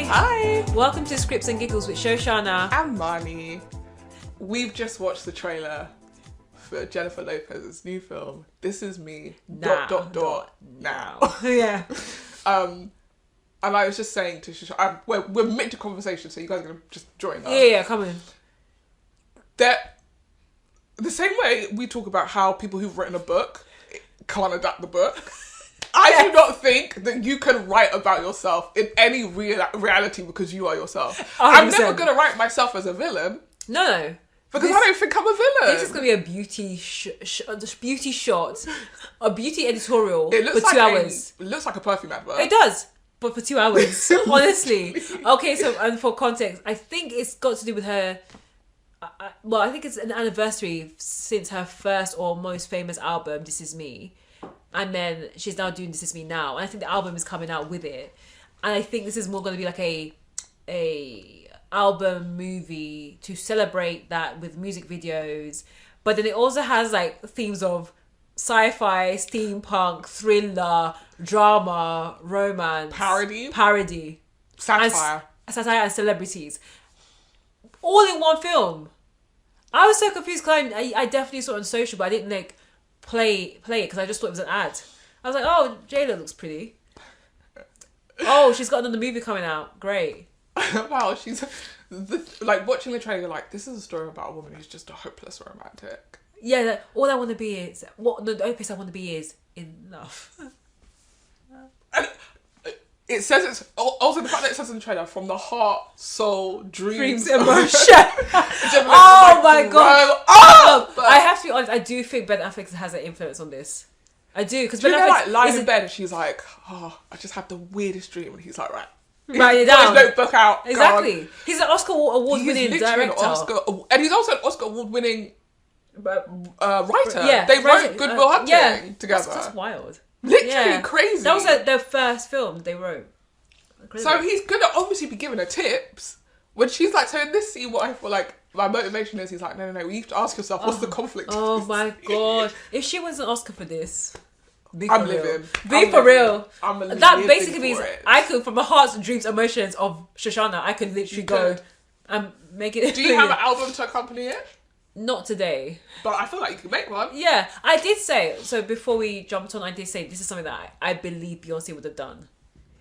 Hi. Welcome to Scripts and Giggles with Shoshanna. And Marnie. We've just watched the trailer for Jennifer Lopez's new film, This Is Me, Now. now. Yeah. And I was just saying to Shoshanna, we're mid to conversation, so you guys are going to just join us. Yeah, come in. That the same way we talk about how people who've written a book can't adapt the book. I do not think that you can write about yourself in any reality because you are yourself. 100%. I'm never going to write myself as a villain. No. Because I don't think I'm a villain. This is going to be a beauty beauty shot. A beauty editorial It looks for like 2 hours. It looks like a perfume advert. It does. But for 2 hours. Honestly. Okay, so and for context, I think it's got to do with her... I think it's an anniversary since her first or most famous album, This Is Me. And then she's now doing This Is Me Now. And I think the album is coming out with it. And I think this is more going to be like a album movie to celebrate that with music videos. But then it also has like themes of sci-fi, steampunk, thriller, drama, romance. Parody. Satire. Satire and celebrities. All in one film. I was so confused because I definitely saw it on social, but I didn't like play it because I just thought it was an ad. I was like, oh, J-Lo looks pretty. Oh, she's got another movie coming out. Great. Wow, she's like watching the trailer. Like, this is a story about a woman who's just a hopeless romantic. Yeah, all I want to be is the only place I want to be is enough. And it says it's also the fact that it says in the trailer from the heart, soul, dreams, emotion. Oh my god! I have to be honest. I do think Ben Affleck has an influence on this. I do because Ben Affleck like lying in bed and she's like, "Oh, I just had the weirdest dream," and he's like, "Right, write it down." His notebook out. Exactly. He's an Oscar award-winning director, and he's also an Oscar award-winning writer. Yeah, they wrote Good Will Hunting together. That's wild. Literally crazy. That was their first film they wrote. Crazy. So he's gonna obviously be giving her tips when she's like, so in this scene, what I feel like my motivation is, he's like, no, you have to ask yourself, what's the conflict? Oh my god! If she wins an Oscar for this, I'm living. Be for real. I'm that basically means I could, from my heart's dreams, emotions of Shoshanna, I could literally go and make it. Do you have an album to accompany it? Not today. But I feel like you could make one. Yeah, I did say, so before we jumped on, I did say this is something that I believe Beyonce would have done.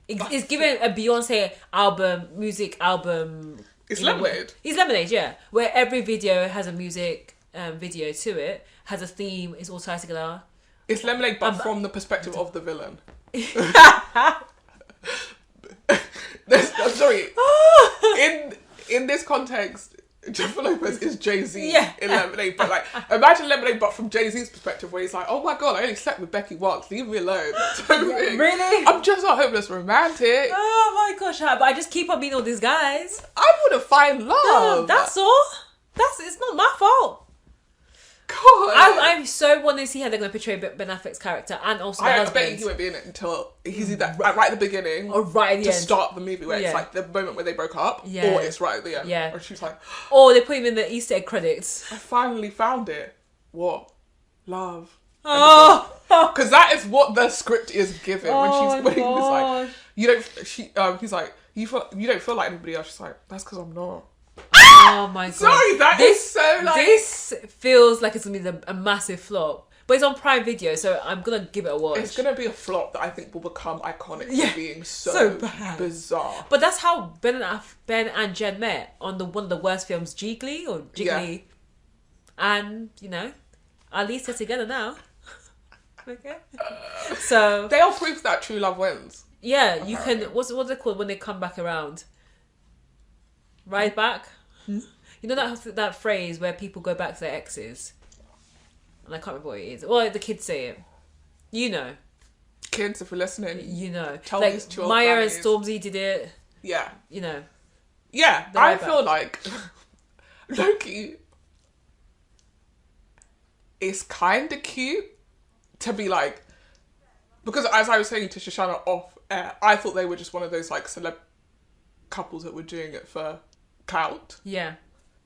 It's given a Beyonce music album. It's Lemonade. It's Lemonade, yeah. Where every video has a music video to it, has a theme, it's all tied together. It's Lemonade, but from the perspective of the villain. I'm sorry. In this context, Jennifer Lopez is Jay-Z in Lemonade, but like, imagine Lemonade, but from Jay-Z's perspective, where he's like, oh my god, I only slept with Becky once, leave me alone. Really? I'm just a hopeless romantic. Oh my gosh, but I just keep on meeting all these guys. I want to find love. No, that's all. It's not my fault. God. I'm so wanting to see how they're going to portray Ben Affleck's character and also the husband. I bet he won't be in it until he's either right at the beginning or right at the end. To start the movie where it's like the moment where they broke up, or it's right at the end. Yeah. Or she's like... Or they put him in the Easter egg credits. I finally found it. What? Love. Oh! Because that is what the script is giving. When he was like, he's like, you don't feel like anybody else. She's like, that's because I'm not. Oh my god. Sorry, this is so like... This feels like it's going to be a massive flop. But it's on Prime Video, so I'm going to give it a watch. It's going to be a flop that I think will become iconic for being so bizarre. But that's how Ben and Jen met on one of the worst films, Jiggly or Jiggly. Yeah. And, at least they're together now. Okay. So... They are proof that true love wins. Yeah, apparently. You can... What's it called when they come back around? Ride back? You know that phrase where people go back to their exes? And I can't remember what it is. Well, the kids say it. You know. Kids, if you're listening. You know. Tell like, these two Maya and Stormzy did it. Yeah. Yeah, I feel like Loki is kind of cute to be like... Because as I was saying to Shoshanna off air, I thought they were just one of those like celeb couples that were doing it for clout. Yeah.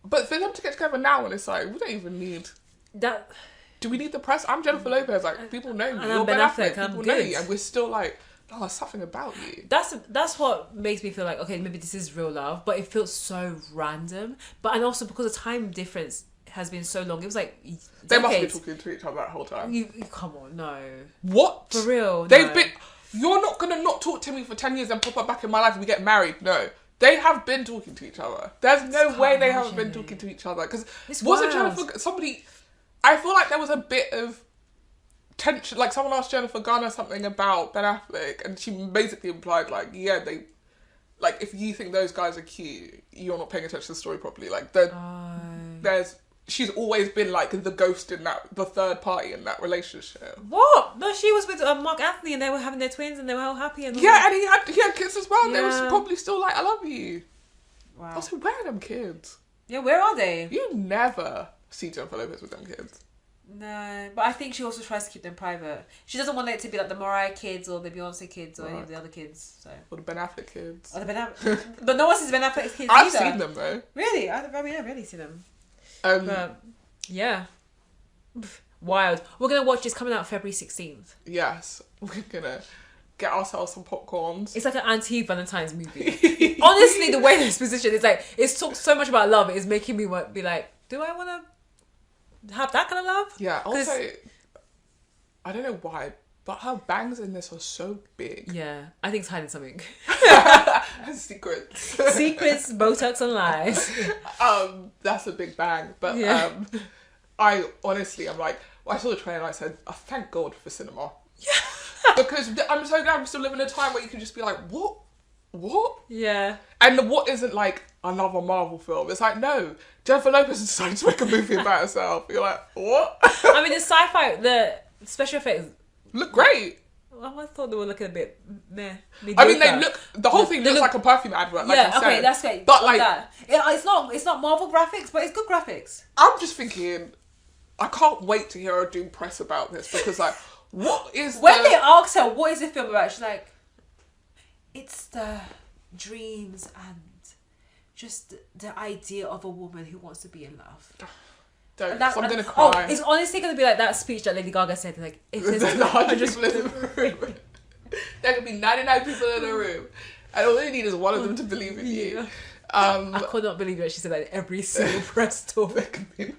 But for them to get together now, and it's like, we don't even need that. Do we need the press? I'm Jennifer Lopez. Like, people know me. And I'm Ben Affleck. People know you, and we're still like oh, there's something about you. That's what makes me feel like, okay, maybe this is real love, but it feels so random. And also because the time difference has been so long, it was like they must be talking to each other that whole time. You come on, no. What? For real? They've no. been. You're not gonna not talk to me for 10 years and pop up back in my life and we get married. No. They have been talking to each other. There's no way they haven't been talking to each other. Because wasn't Jennifer... Somebody... I feel like there was a bit of tension. Like, someone asked Jennifer Garner something about Ben Affleck, and she basically implied, like, yeah, they... Like, if you think those guys are cute, you're not paying attention to the story properly. Like, there's... She's always been, like, the ghost in that... The third party in that relationship. What? No, she was with Mark Anthony and they were having their twins and they were all happy. And yeah, and he had kids as well. And they were probably still like, I love you. Wow. I was like, where are them kids? Yeah, where are they? You never see Jennifer Lopez with them kids. No, but I think she also tries to keep them private. She doesn't want it to be like the Mariah kids or the Beyonce kids or any of the other kids. So. Or the Ben Affleck kids. Or the Ben Affleck... But no one sees Ben Affleck's kids I've either. seen them though. Really? I've really seen them. But, yeah. Wild. We're going to watch this coming out February 16th. Yes. We're going to get ourselves some popcorns. It's like an anti-Valentine's movie. Honestly, the way it's positioned, it's like, it's talked so much about love, it's making me be like, do I want to have that kind of love? Yeah. Also, I don't know why, but her bangs in this are so big. Yeah. I think it's hiding something. Secrets. Secrets, Botox and lies. That's a big bang. But I honestly, I'm like, I saw the trailer and I said, oh, thank God for cinema. Yeah. Because I'm so glad we still live in a time where you can just be like, what? Yeah. And what isn't like another Marvel film? It's like, no, Jennifer Lopez decided to make a movie about herself. You're like, what? I mean, the sci-fi, the special effects look great. Well, I thought they were looking a bit meh. I mean, the whole thing looks like a perfume advert. Like I said. That's great. But like, it's not Marvel graphics, but it's good graphics. I'm just thinking, I can't wait to hear her do press about this because, like, what is when they asked her what is the film about, she's like, it's the dreams and just the idea of a woman who wants to be in love. I'm gonna cry. Oh, it's honestly gonna be like that speech that Lady Gaga said. Like, there's 100 people in the room. There could be 99 people in the room, and all you need is one of them to believe in you. I could not believe that she said that in every single press talk. Do you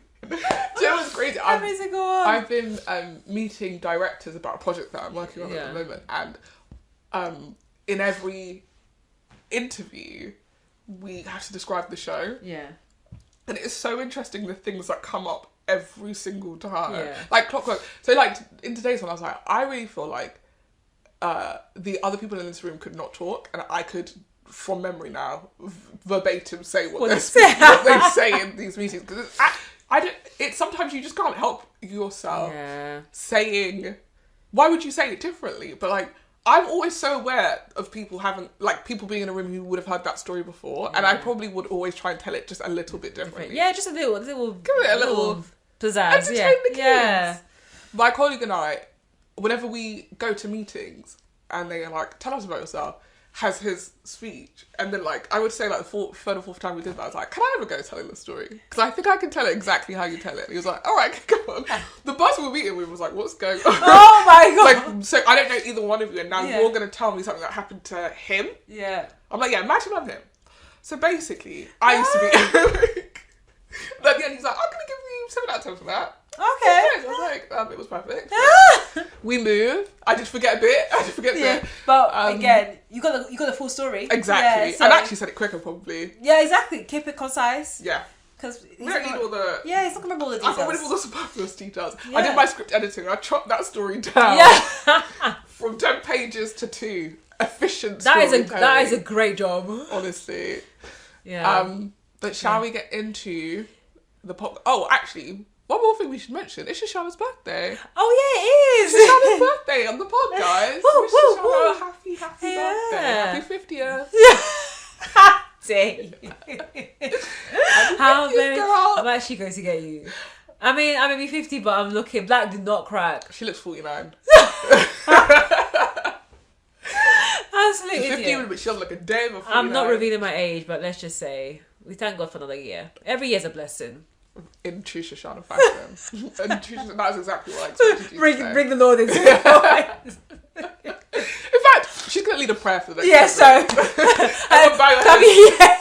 know what's crazy? Every single one. I've been meeting directors about a project that I'm working on at the moment, and in every interview, we have to describe the show. Yeah. And it's so interesting the things that come up every single time. Yeah. Like clockwork. So like in today's one I was like, I really feel like the other people in this room could not talk and I could, from memory now, verbatim say what they say in these meetings. Because it's sometimes you just can't help yourself saying, why would you say it differently? But like, I'm always so aware of people being in a room who would have heard that story before, and I probably would always try and tell it just a little bit differently. Yeah, just a little. Give it a little pizzazz. Entertain the kids. Yeah. My colleague and I, whenever we go to meetings and they are like, tell us about yourself, has his speech, and then like I would say like the third or fourth time we did that, I was like, can I ever go telling the story? Because I think I can tell it exactly how you tell it. And he was like, all right, come on. The person we were meeting with was like, what's going on? Oh my god! Like, so I don't know either one of you, and now you're gonna tell me something that happened to him. Yeah. I'm like, yeah, imagine I'm him. So basically, I used to be. But at the end, he's like, I'm gonna give you 7 out of 10 for that. Okay. I was like, it was perfect. We move. I did forget a bit. But again, you got the full story. Exactly. Yeah, so, and actually said it quicker probably. Yeah, exactly. Keep it concise. Yeah. Because we don't need all the... Yeah, he's not going to remember all the details. I got rid of all the superfluous details. Yeah. I did my script editing. I chopped that story down. Yeah. From 10 pages to 2. Efficient That is a great job. Honestly. Yeah. But shall we get into the pop? Oh, actually, one more thing we should mention. It's Shoshanna's birthday. Oh, yeah, it is. Shoshanna's birthday on the pod, guys. Wish Shoshana a happy birthday. Happy 50th. Day. I'm actually going to get you. I mean, I may be 50, but I'm looking. Black did not crack. She looks 49. Absolutely. 50, but she doesn't look a day of 49. I'm not revealing my age, but let's just say we thank God for another year. Every year's a blessing. In true Shoshana fashion. That's exactly what I expected you to say. Bring the Lord into it. In fact, She's gonna lead a prayer for the next. Yeah, so Everyone bow your head.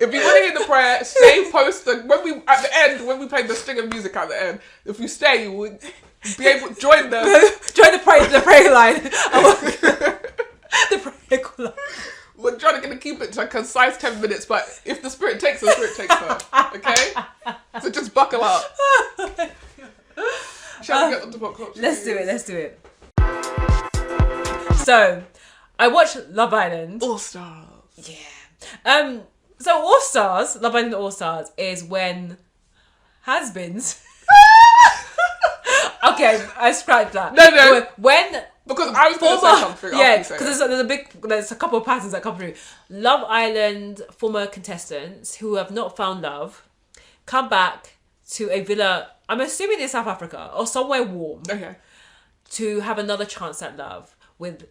If you want to hear the prayer, stay posted. When we at the end, when we play the string of music at the end, if you stay, you will be able to join them. Join the prayer line. The prayer line. We're trying to keep it to a concise 10 minutes, but if the spirit takes her, the spirit takes her. Okay? So just buckle up. Shall we get on to what culture? Let's do it. So, I watched Love Island. All Stars. Yeah. So All Stars, Love Island All Stars, is when has-beens. Okay, I scrapped that. No. When because I was going to say something. Yeah, because there's a couple of patterns that come through. Love Island former contestants who have not found love come back to a villa. I'm assuming in South Africa or somewhere warm. Okay. To have another chance at love with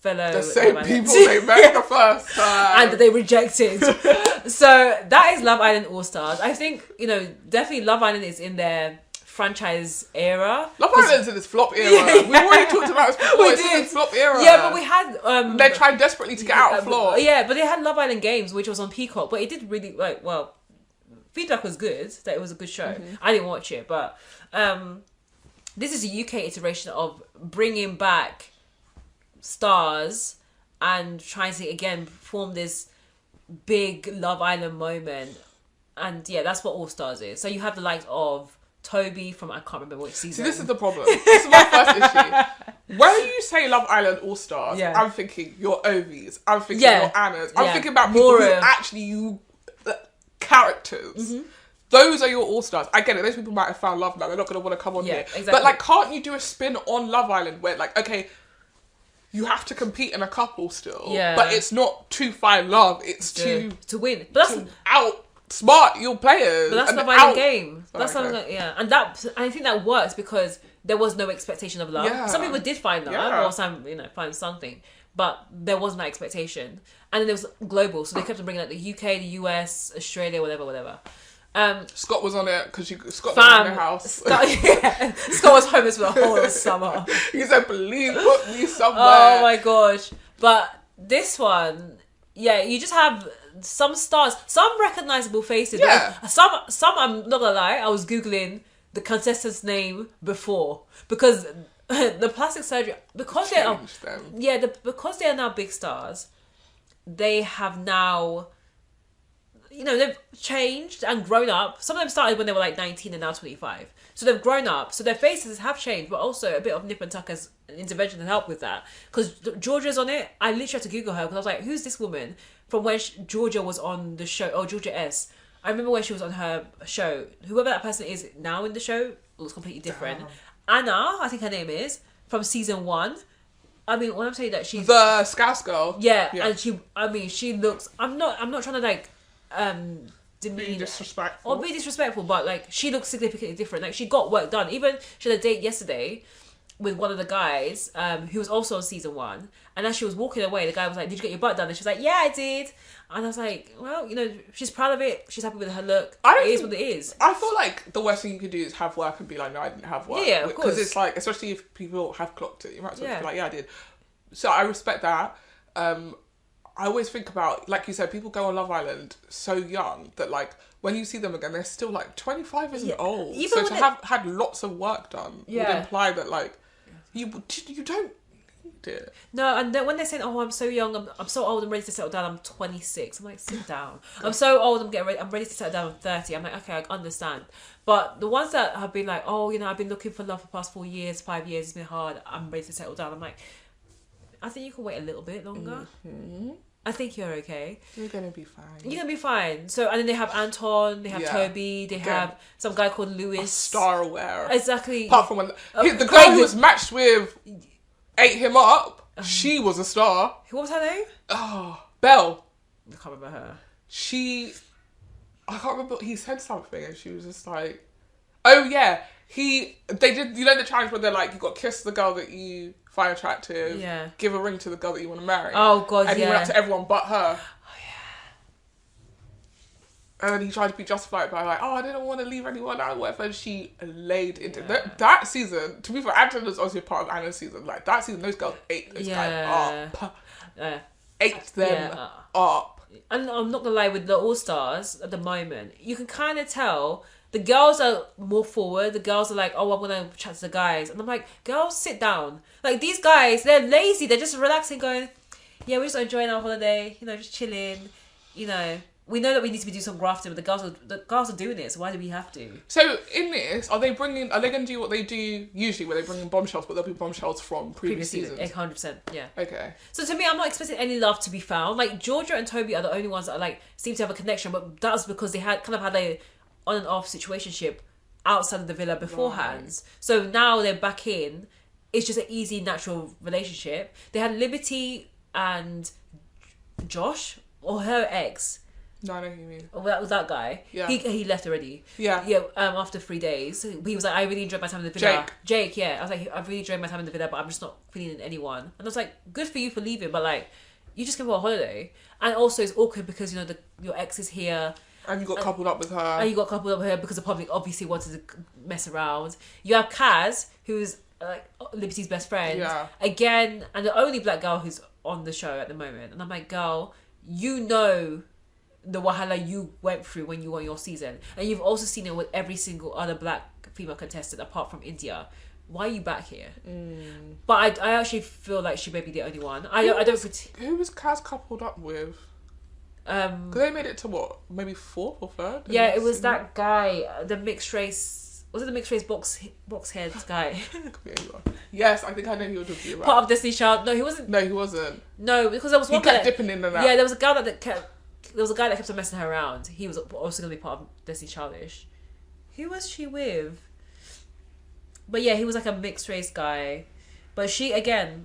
fellow the same people they met the first time and they rejected. So that is Love Island All Stars. I think definitely Love Island is in their franchise era. Love Island's in its flop era. Yeah. We've already talked about this before. It's in its flop era. Yeah, but we had they tried desperately to get out of flop. Yeah, but they had Love Island Games, which was on Peacock, but it did really feedback was good, that it was a good show. Mm-hmm. I didn't watch it, but this is a UK iteration of bringing back stars and trying to again form this big Love Island moment. And yeah, that's what All Stars is. So you have the likes of Toby from, I can't remember which season. See, this is the problem. This is my first issue. When you say Love Island All Stars, I'm thinking your Ovies. I'm thinking your Annas. I'm thinking about people who actually characters. Mm-hmm. Those are your All Stars. I get it. Those people might have found love now. They're not going to want to come on here. Exactly. But can't you do a spin on Love Island where okay, you have to compete in a couple still. Yeah. But it's not to find love. It's to win. But that's outsmart your players. But that's Love Island game. That's and I think that works because there was no expectation of love. Yeah. Some people did find love or some find something. But there wasn't that expectation. And then there was global. So they kept on bringing the UK, the US, Australia, whatever. Scott was on it because Scott was in their house. Scott was homeless for the whole of summer. He said, please put me somewhere. Oh my gosh. But this one, you just have some stars, some recognisable faces. Yeah. Some I'm not gonna lie, I was Googling the contestant's name before because the plastic surgery, because because they are now big stars, they have now they've changed and grown up. Some of them started when they were 19 and now 25. So they've grown up. So their faces have changed, but also a bit of Nip and Tucker's intervention to help with that. Because Georgia's on it. I literally had to Google her because I was like, who's this woman from when Georgia was on the show? Oh, Georgia S. I remember when she was on her show. Whoever that person is now in the show looks completely different. Anna, I think her name is, from season 1. I mean, when I'm saying that she's... The Scouse girl. Yeah, and she looks... I'm not trying to demean be disrespectful or be disrespectful, but she looks significantly different. She got work done. Even she had a date yesterday with one of the guys who was also on season 1, and as she was walking away, the guy was like, did you get your butt done? And she was like, yeah, I did. And I was like, well, she's proud of it, she's happy with her look. It is what it is. I feel like the worst thing you could do is have work and be like, no, I didn't have work. Yeah, of course. Because it's especially if people have clocked it, you might as well be like, yeah, I did. So I respect that. I always think about, like you said, people go on Love Island so young that when you see them again, they're still 25 isn't old. Even so to have had lots of work done would imply that you don't need it. No, and then when they're saying, oh, I'm so young, I'm so old, I'm ready to settle down, I'm 26. I'm like, sit down. I'm so old, I'm ready to settle down, I'm 30. I'm like, okay, I understand. But the ones that have been like, oh, I've been looking for love for the past 4 years, 5 years, it's been hard, I'm ready to settle down. I'm like, I think you can wait a little bit longer. Mm-hmm. I think you're okay. You're going to be fine. You're going to be fine. So, and then they have Anton, they have Toby, they have some guy called Lewis. A star aware. Exactly. Apart from when the girl who was matched with ate him up, she was a star. What was her name? Oh, Belle. I can't remember her. I can't remember, he said something and she was just like, oh yeah, they did, the challenge where they're like, you got to kiss the girl that you find attractive, give a ring to the girl that you want to marry. Oh god, and he went up to everyone but her. Oh And then he tried to be justified by like, oh, I didn't want to leave anyone out, whatever. And she laid into that season. To be fair, Angela was obviously part of Anna's season. Like that season, those girls ate those guys up. Ate them up. And I'm not gonna lie, with the All Stars at the moment, you can kind of tell the girls are more forward. The girls are like, oh, I'm gonna chat to the guys, and I'm like, girls, sit down. Like these guys, they're lazy. They're just relaxing, going, yeah, we're just enjoying our holiday. You know, just chilling. You know. We know that we need to be doing some grafting, but the girls are doing it, so why do we have to? So in this, are they going to do what they do usually, where they bring in bombshells, but they'll be bombshells from previous seasons? 100%, yeah. Okay. So to me, I'm not expecting any love to be found. Like, Georgia and Toby are the only ones that are, like, seem to have a connection, but that's because they had a on and off situationship outside of the villa beforehand. Right. So now they're back in. It's just an easy, natural relationship. They had Liberty and Josh, or her ex. No, I know what you mean. Well, that was that guy. Yeah. He left already. Yeah. Yeah. After 3 days, he was like, I really enjoyed my time in the villa. Jake. Yeah. I was like, I really enjoyed my time in the villa, but I'm just not feeling anyone. And I was like, good for you for leaving, but like, you just came for a holiday. And also, it's awkward because your ex is here. And you got coupled up with her. And you got coupled up with her because the public obviously wanted to mess around. You have Kaz, who's like Liberty's best friend. Yeah. Again, and the only black girl who's on the show at the moment. And I'm like, girl, you know the wahala you went through when you won your season, and you've also seen it with every single other black female contestant apart from India. Why are you back here? But I actually feel like she may be the only one. Who was Kaz coupled up with? Because they made it to what, maybe fourth or third? Yeah, it was that guy, the mixed race. Was it the mixed race box head guy? Could be anyone. Yes, I think I know who you're talking about. Part of Destiny's Child. No, he wasn't. No, he wasn't. No, because there was one guy that kept dipping in and out. Yeah, there was a guy that kept. There was a guy that kept on messing her around. He was also going to be part of Destiny Childish. Who was she with? But yeah, he was like a mixed race guy. But she, again,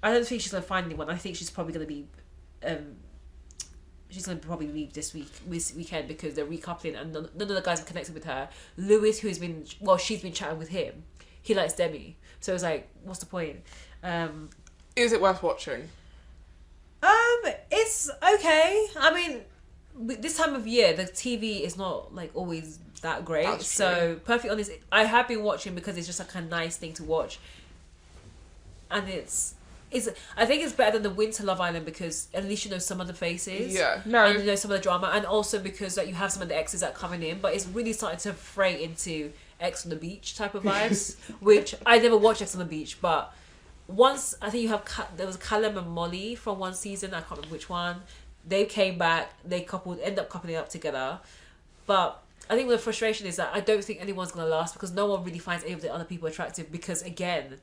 I don't think she's going to find anyone. I think she's probably going to be... she's going to probably leave this weekend because they're recoupling and none of the guys are connected with her. Lewis, she's been chatting with him. He likes Demi. So it's like, what's the point? Is it worth watching? It's okay. I mean, this time of year, the TV is not like always that great. That's so, perfectly honest, I have been watching because it's just like a nice thing to watch, and I think it's better than the Winter Love Island because at least you know some of the faces. Yeah, no, and you know some of the drama, and also because like you have some of the exes that are coming in, but it's really starting to fray into Ex on the Beach type of vibes, which I never watched Ex on the Beach, but. Once I think you have there was Callum and Molly from one season. I can't remember which one. They came back. They end up coupling up together. But I think the frustration is that I don't think anyone's gonna last because no one really finds any of the other people attractive. Because again,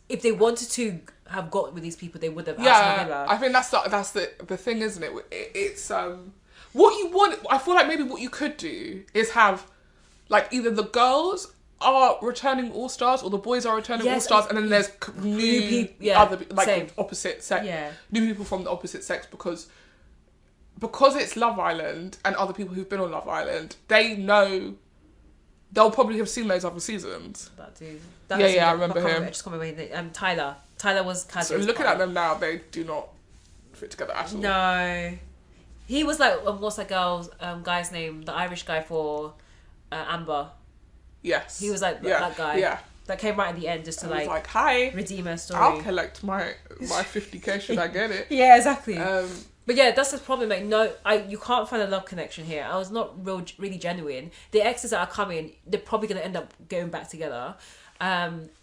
if they wanted to have got with these people, they would have. Yeah, I think that's the thing, isn't it? It's what you want. I feel like maybe what you could do is have like either the girls are returning all stars or the boys are returning all stars, and then there's new people, other like opposite sex, new people from the opposite sex because it's Love Island and other people who've been on Love Island, they know they'll probably have seen those other seasons. That dude, I remember him. Tyler was Kaz's so looking at them now, they do not fit together at all. No, he was like what's that guy's name? The Irish guy for Amber. Yes. He was like that guy. Yeah. That came right at the end just to like hi, redeem her story. I'll collect my 50k should I get it. Yeah, exactly. But yeah, that's the problem. Like, no, you can't find a love connection here. I was not really genuine. The exes that are coming, they're probably going to end up going back together.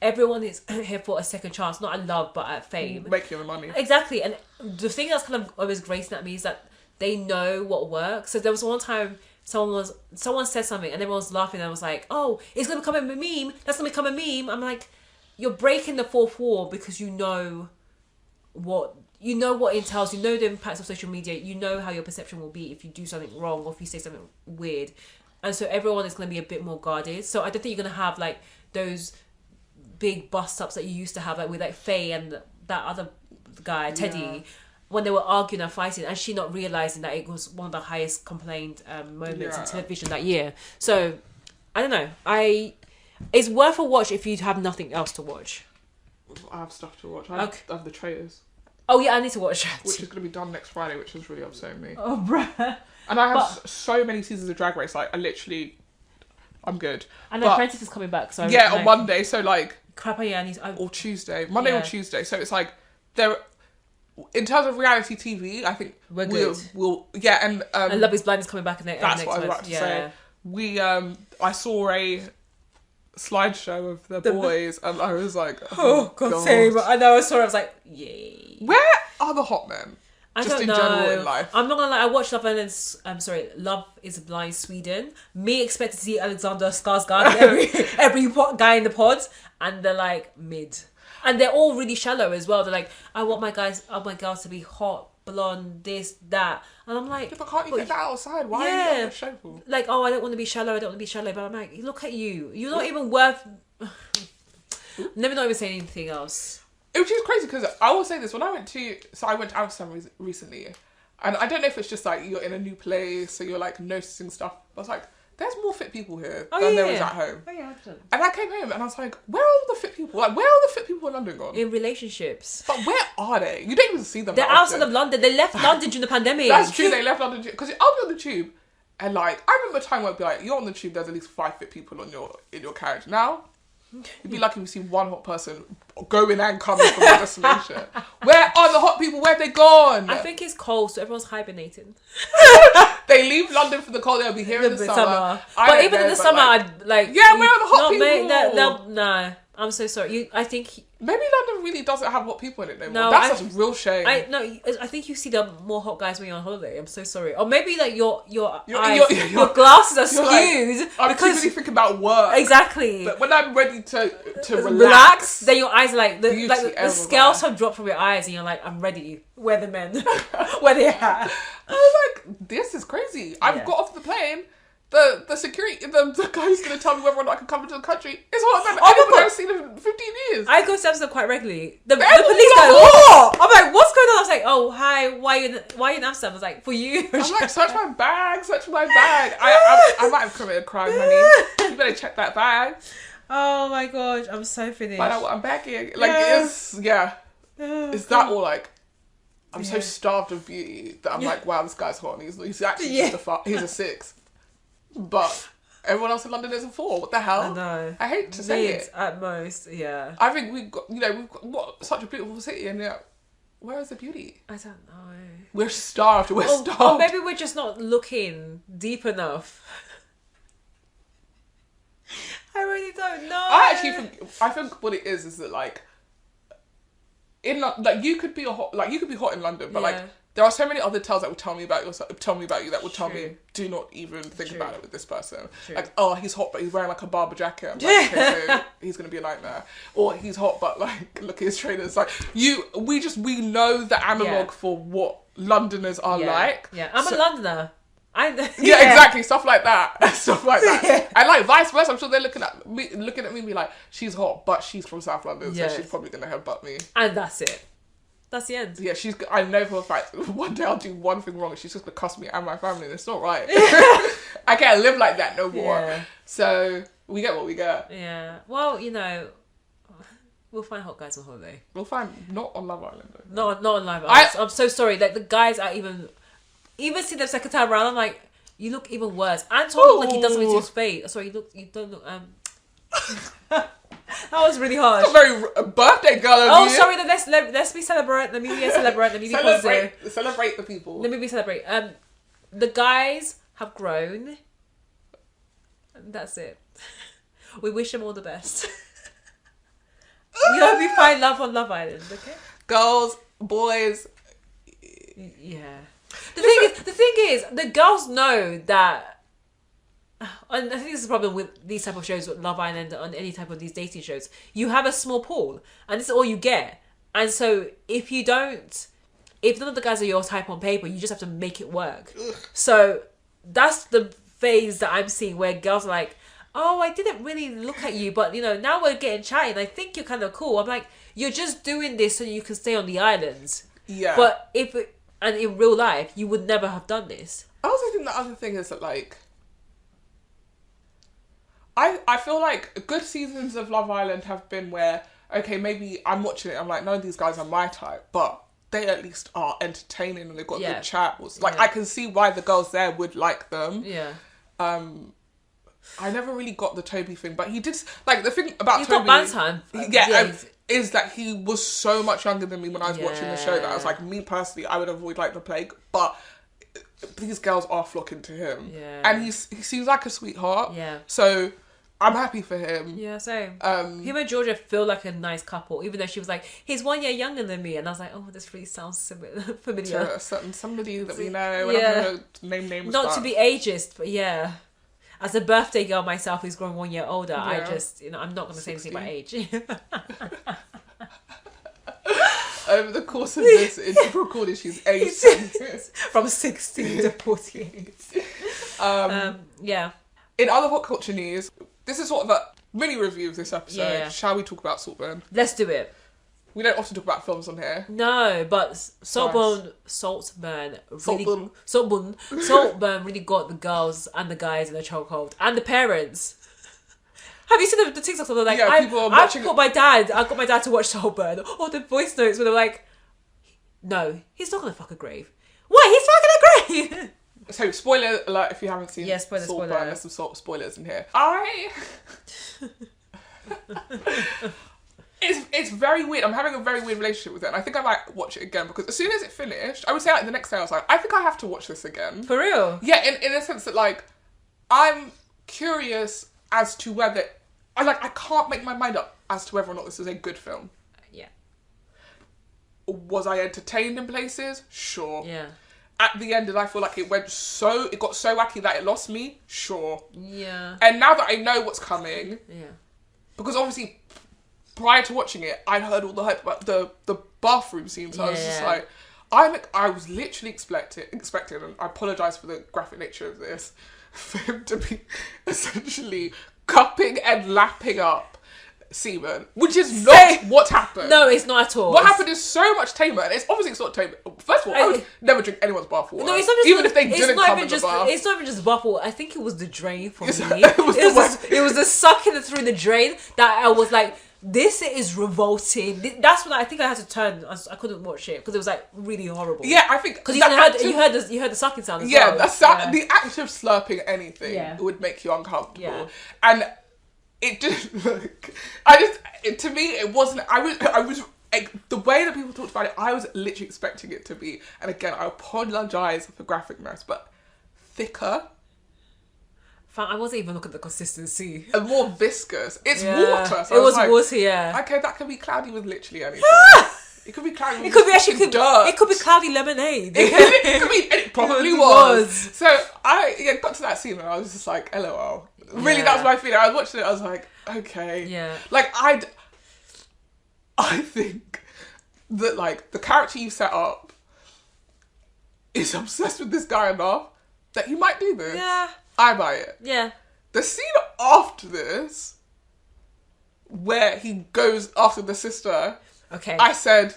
Everyone is here for a second chance, not at love, but at fame. Making the money. Exactly. And the thing that's kind of always gracing at me is that they know what works. So there was one time someone said something and everyone was laughing and I was like, oh, it's going to become a meme. That's going to become a meme. I'm like, you're breaking the fourth wall because you know what it entails. You know the impacts of social media. You know how your perception will be if you do something wrong or if you say something weird. And so everyone is going to be a bit more guarded. So I don't think you're going to have like those big bust-ups that you used to have like with like Faye and that other guy, Teddy, when they were arguing and fighting and she not realising that it was one of the highest complained moments in television that year. So, I don't know. It's worth a watch if you have nothing else to watch. I have stuff to watch. I have the trailers. Oh yeah, I need to watch that. which is going to be done next Friday, which is really upsetting me. Oh, bruh. And I have so many seasons of Drag Race. Like, I'm good. And the Apprentice is coming back, so yeah, on Monday. So like, crap. Yeah, or Tuesday, Monday or Tuesday. So it's like there. In terms of reality TV, I think we're good. We'll and Love Is Blind is coming back in the that's next what I was about to say. We I saw a slideshow of the boys, and I was like, oh god, same. I know. I saw it. I was like, yay. Where are the hot men? I Just don't in know. general in life. I'm not gonna lie. I watched Love Island. Love Is Blind Sweden. Me expect to see Alexander Skarsgård every guy in the pods, and they're like mid. And they're all really shallow as well. They're like, I want my girls to be hot, blonde, this, that. And I'm like... Yeah, but can't you get that outside? Why are you on the show for? Like, I don't want to be shallow, But I'm like, look at you. You're not even worth... Never not even say anything else. Which is crazy, because I will say this. When I went to Amsterdam recently, and I don't know if it's just like you're in a new place, so you're like noticing stuff. But I was like, there's more fit people here than there was at home. Oh yeah, 100%. And I came home and I was like, where are all the fit people? Like, where are the fit people in London gone? In relationships. But where are they? You don't even see them. They're outside of London. They left London during the pandemic. That's true. They left London because I'll be on the tube, and like I remember a time where it'd be like, you're on the tube. There's at least 5 fit people in your carriage. Now, you'd be lucky if you see one hot person going and coming from the destination. Where are the hot people? Where have they gone? I think it's cold, so everyone's hibernating. They leave London for the cold. They'll be here in the summer. But even in the summer, I'd like... Yeah, where are the hot people? No, I'm so sorry. I think... Maybe London really doesn't have hot people in it no more. No, That's a real shame. I think you see the more hot guys when you're on holiday. I'm so sorry. Or maybe like your glasses are skewed. Like, I'm too busy thinking about work. Exactly. But when I'm ready to relax, then your eyes are like the scales everywhere. have dropped from your eyes, and you're like, I'm ready. Where the men? Where they at? I was like, this is crazy. I've got off the plane. The security, the guy who's going to tell me whether or not I can come into the country is hotter than anyone I've seen in 15 years. I go to Amsterdam quite regularly. The police go, what? I'm like, what's going on? I was like, oh, hi, why are you in Amsterdam? I was like, for you. I'm like, search my bag. I might have committed a crime, honey. You better check that bag. Oh my gosh, I'm so finished. Find out what I'm back in. Like, it's that or like, I'm so starved of beauty that I'm like, wow, this guy's hot. And he's actually just he's a 6. But everyone else in London is a 4. What the hell? I know. I hate to say it. At most, yeah. I think we've got such a beautiful city, and where is the beauty? I don't know. We're starved. We're starved. Or maybe we're just not looking deep enough. I really don't know. I think what it is that like you could be hot in London, but like there are so many other tales that will tell me about you that will tell me do not even think about it with this person. True. Like, oh, he's hot but he's wearing like a Barber jacket. I'm like, okay, so he's gonna be a nightmare. Or he's hot but like look at his trainers. Like we know the analog for what Londonders are like. Yeah, I'm a Londoner. Exactly, stuff like that. And like vice versa, I'm sure they're looking at me and be like, she's hot, but she's from South London, so she's probably gonna headbutt me. And that's it. That's the end. Yeah, I know for a fact, one day I'll do one thing wrong and she's just gonna cuss me and my family, and it's not right. I can't live like that no more. Yeah. So we get what we get. Yeah. Well, we'll find hot guys on holiday. We'll find not on Love Island though. Not on Love Island. I'm so sorry. Like the guys are even see them second time around, I'm like, you look even worse. Anton looked like he does something to his face. Sorry, you don't look that was really harsh. It's not very birthday girl of you. Sorry, then let's be celebrant. Let me be a celebrant. Let me be positive. Celebrate the people. Let me be celebrate. The guys have grown. That's it. We wish them all the best. We hope you find love on Love Island, okay? Girls, boys. Yeah. The thing is, the girls know that. And I think this is the problem with these type of shows, with Love Island, on any type of these dating shows. You have a small pool, and this is all you get. And so, if none of the guys are your type on paper, you just have to make it work. Ugh. So that's the phase that I'm seeing, where girls are like, "Oh, I didn't really look at you, but now we're getting chatting. I think you're kind of cool." I'm like, "You're just doing this so you can stay on the islands." Yeah. But and in real life, you would never have done this. I also think the other thing is that like, I feel like good seasons of Love Island have been where, okay, maybe I'm watching it, I'm like, none of these guys are my type, but they at least are entertaining and they've got Yeah. good chat. Like, I can see why the girls there would like them. Yeah. I never really got the Toby thing, but he did, like, the thing about He's Toby... got man time. Is that he was so much younger than me when I was watching the show that I was like, me personally, I would avoid like the plague, but these girls are flocking to him. Yeah. And he seems like a sweetheart. Yeah. So I'm happy for him. Yeah, same. Him and Georgia feel like a nice couple, even though she was like, he's 1 year younger than me. And I was like, oh, this really sounds familiar. Somebody that we know. We're not going to name names. Not to be ageist, but yeah. As a birthday girl myself who's growing 1 year older, I just, I'm not going to say anything about age. Over the course of this recording, she's aged from 16 to 48. Yeah. In other pop culture news, this is sort of a mini review of this episode. Yeah. Shall we talk about Saltburn? Let's do it. We don't often talk about films on here. No, but Saltburn really got the girls and the guys in a chokehold, and the parents. Have you seen the TikToks where they're like, I got my dad to watch Saltburn, or the voice notes where they're like, no, he's not gonna fuck a grave. What? He's fucking a grave. So, spoiler alert if you haven't seen spoiler. There's some spoilers in here. It's very weird. I'm having a very weird relationship with it, and I think I might watch it again, because as soon as it finished, I would say like the next day I was like, I think I have to watch this again. For real? Yeah, in a sense that like, I'm curious as to whether... I can't make my mind up as to whether or not this is a good film. Yeah. Was I entertained in places? Sure. Yeah. At the end, did I feel like it got so wacky that it lost me? Sure. Yeah. And now that I know what's coming... Yeah. Because obviously, prior to watching it, I'd heard all the hype about the bathroom scene, so I was just like... I was literally expecting, and I apologise for the graphic nature of this, for him to be essentially cupping and lapping up semen, which is not what happened. No, it's not at all. What happened is so much tamer, and it's obviously not tamer. First of all, I would never drink anyone's bath water. No, it's not just even if they didn't come in the bath. It's not even just bath water. I think it was the drain for me. It was the sucking through the drain that I was like, this is revolting. That's when I think I had to turn. I couldn't watch it because it was like really horrible. Yeah, I think because you heard the sucking sound as well. The act of slurping anything would make you uncomfortable. Yeah. And it just to me it wasn't. I was like, the way that people talked about it, I was literally expecting it to be. And again, I apologise for graphicness, but thicker. I wasn't even looking at the consistency. And more viscous. It's water. So it was like, water, yeah. Okay, that can be cloudy with literally anything. It could be cloudy with dirt. It could be cloudy lemonade. It probably was. So I got to that scene and I was just like, LOL. Really, that was my feeling. I was watching it, I was like, okay. Yeah. Like, I think that, like, the character you set up is obsessed with this guy enough that he might do this. Yeah. I buy it. Yeah. The scene after this, where he goes after the sister, okay, I said,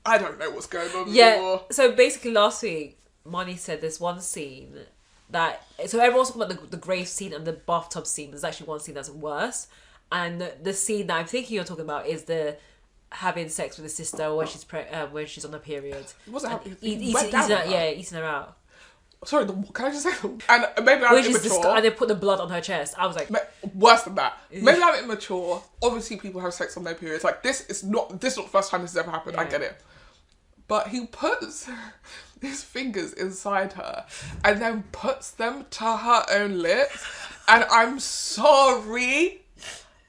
I don't know what's going on anymore. So basically last week, Marnie said there's one scene that... So everyone's talking about the grave scene and the bathtub scene. There's actually one scene that's worse. And the scene that I'm thinking you're talking about is the having sex with the sister when she's on her period. It wasn't happening. Eating her out. Sorry, can I just say? And maybe I'm immature. And they put the blood on her chest. I was like, worse than that. Maybe I'm immature. Obviously, people have sex on their periods. Like this is not the first time this has ever happened. Yeah. I get it. But he puts his fingers inside her and then puts them to her own lips. And I'm sorry.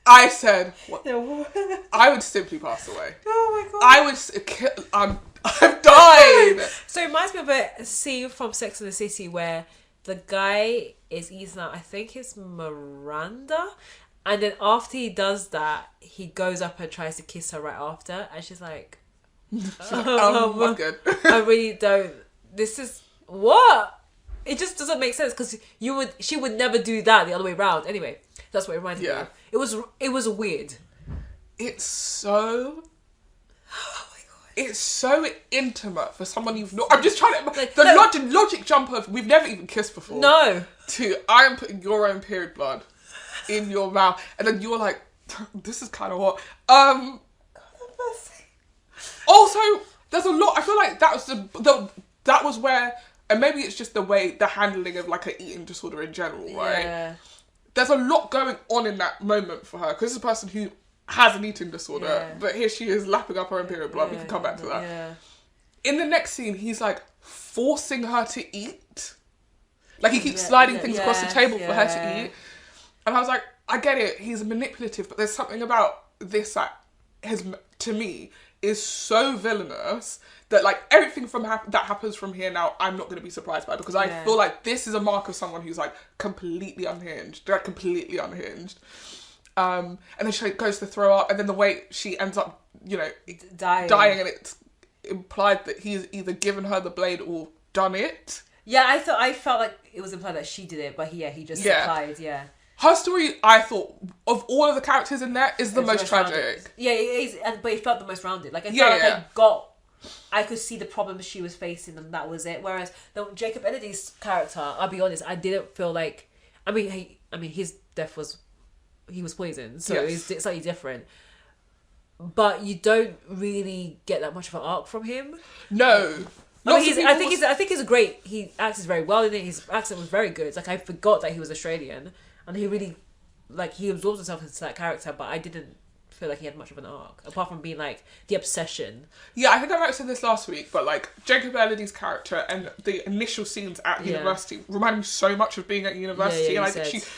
I said, what? I would simply pass away. Oh my god. I've died. So it reminds me of a scene from Sex and the City where the guy is eating out, I think it's Miranda, and then after he does that, he goes up and tries to kiss her right after, and she's like, I'm good. I really don't. This is what? It just doesn't make sense because she would never do that the other way around. Anyway, that's what it reminded me of. It was weird. It's so. It's so intimate for someone you've not... I'm just trying to... logic jump of... We've never even kissed before. No. To, I am putting your own period blood in your mouth. And then you're like, this is kind of hot. Also, there's a lot. I feel like that was that was where, and maybe it's just the handling of like an eating disorder in general, right? Yeah. There's a lot going on in that moment for her because it's a person who has an eating disorder, but here she is lapping up her own period blood. We can come back to that. Yeah. In the next scene, he's like forcing her to eat. Like he keeps sliding things across the table for her to eat. And I was like, I get it. He's manipulative, but there's something about this that to me is so villainous that like everything that happens from here now, I'm not going to be surprised by, because I feel like this is a mark of someone who's like completely unhinged. They're completely unhinged. And then she goes to throw up, and then the way she ends up, you know, dying, and it's implied that he's either given her the blade or done it. Yeah, I felt like it was implied that she did it, but he just supplied. Yeah. Her story, I thought, of all of the characters in there, is the most tragic. Rounded. Yeah, it is, but it felt the most rounded. Like I felt like I could see the problems she was facing, and that was it. Whereas Jacob Elordi's character, I'll be honest, I didn't feel like. I mean, his death was. He was poisoned, so it's slightly different. But you don't really get that much of an arc from him. No. I think he's a great. He acts very well in it. His accent was very good. Like I forgot that he was Australian, and he really, like, he absorbs himself into that character. But I didn't feel like he had much of an arc, apart from being like the obsession. Yeah, I think I might have said this last week, but like Jacob Elordi's character and the initial scenes at university remind me so much of being at university, and I think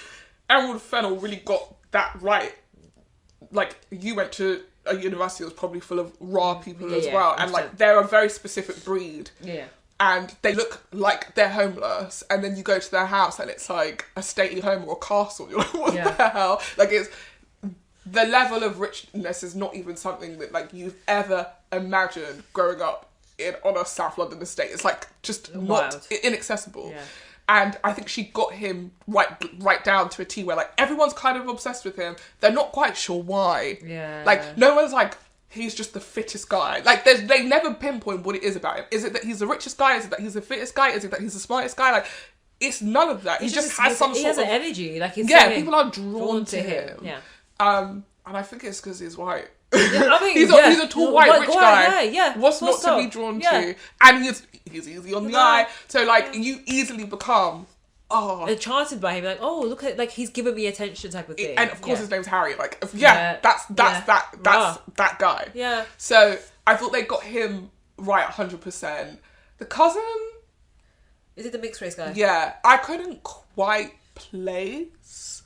Emerald Fennell really got that right. Like, you went to a university that was probably full of raw people as well, and like they're a very specific breed. Yeah. And they look like they're homeless, and then you go to their house and it's like a stately home or a castle. You're like, what the hell? Like, it's the level of richness is not even something that like you've ever imagined growing up on a South London estate. It's like just not inaccessible. Yeah. And I think she got him right down to a T where like everyone's kind of obsessed with him. They're not quite sure why. Yeah. Like no one's like, he's just the fittest guy. Like they never pinpoint what it is about him. Is it that he's the richest guy? Is it that he's the fittest guy? Is it that he's the smartest guy? Like, it's none of that. He just has some sort of... He has an energy. Like, people are drawn to him. Yeah. And I think it's because he's white. Yeah, I mean, he's a tall white rich guy. Yeah. What's not to be drawn to? And he's easy on the eye. So like you easily become enchanted by him. Like, oh, look at, like, he's giving me attention type of thing. And of course his name's Harry. Like that's that guy. Yeah. So I thought they got him right 100%. The cousin, is it the mixed race guy? Yeah, I couldn't quite place.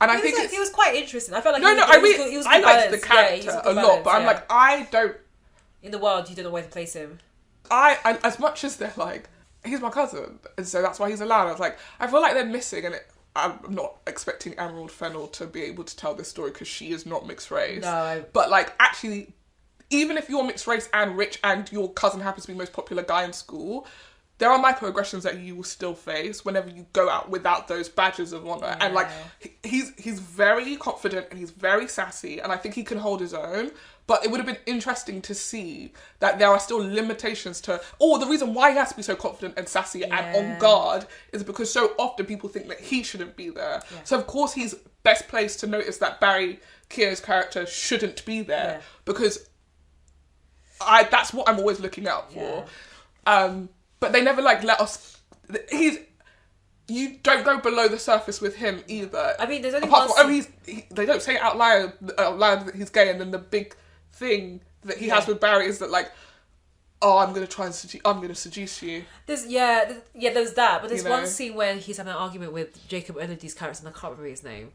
And I think he was quite interesting. I felt like I liked the character a lot, but I'm like, I don't. In the world, you don't know where to place him. I as much as they're like, he's my cousin, and so that's why he's allowed. I was like, I feel like they're missing, and I'm not expecting Emerald Fennell to be able to tell this story because she is not mixed race. No, but like actually, even if you're mixed race and rich, and your cousin happens to be the most popular guy in school, there are microaggressions that you will still face whenever you go out without those badges of honour. Yeah. And like, he's very confident and he's very sassy, and I think he can hold his own. But it would have been interesting to see that there are still limitations to... the reason why he has to be so confident and sassy and on guard is because so often people think that he shouldn't be there. Yeah. So of course he's best placed to notice that Barry Keogh's character shouldn't be there because that's what I'm always looking out for. Yeah. But they never like let us... You don't go below the surface with him either. I mean, there's only apart from, they don't say out loud that he's gay, and then the big thing that he has with Barry is that like, I'm going to seduce you. There's there's that, but there's one scene where he's having an argument with Jacob Elordi's character, and I can't remember his name,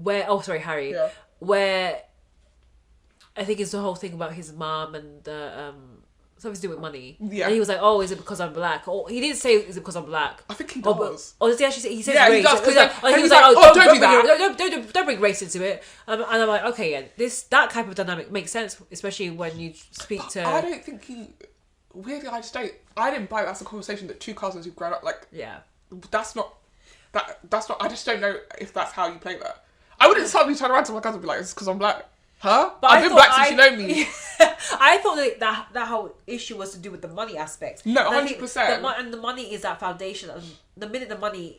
Harry, where I think it's the whole thing about his mum and something to do with money. Yeah. And he was like, oh, is it because I'm black? Or he didn't say, is it because I'm black? I think he does. Or does he actually say, he says race. He does. He was like, oh, don't do that. Don't bring race into it. And I'm like, okay, that type of dynamic makes sense, especially when you speak to... I don't think weirdly, I didn't buy that's a conversation that two cousins who've grown up, like... Yeah. That's not, I just don't know if that's how you play that. I wouldn't suddenly turn around to my cousin and be like, it's because I'm black. Huh? But I've been black since you know me. I thought that whole issue was to do with the money aspect. No, 100%. And the money is that foundation. And the minute money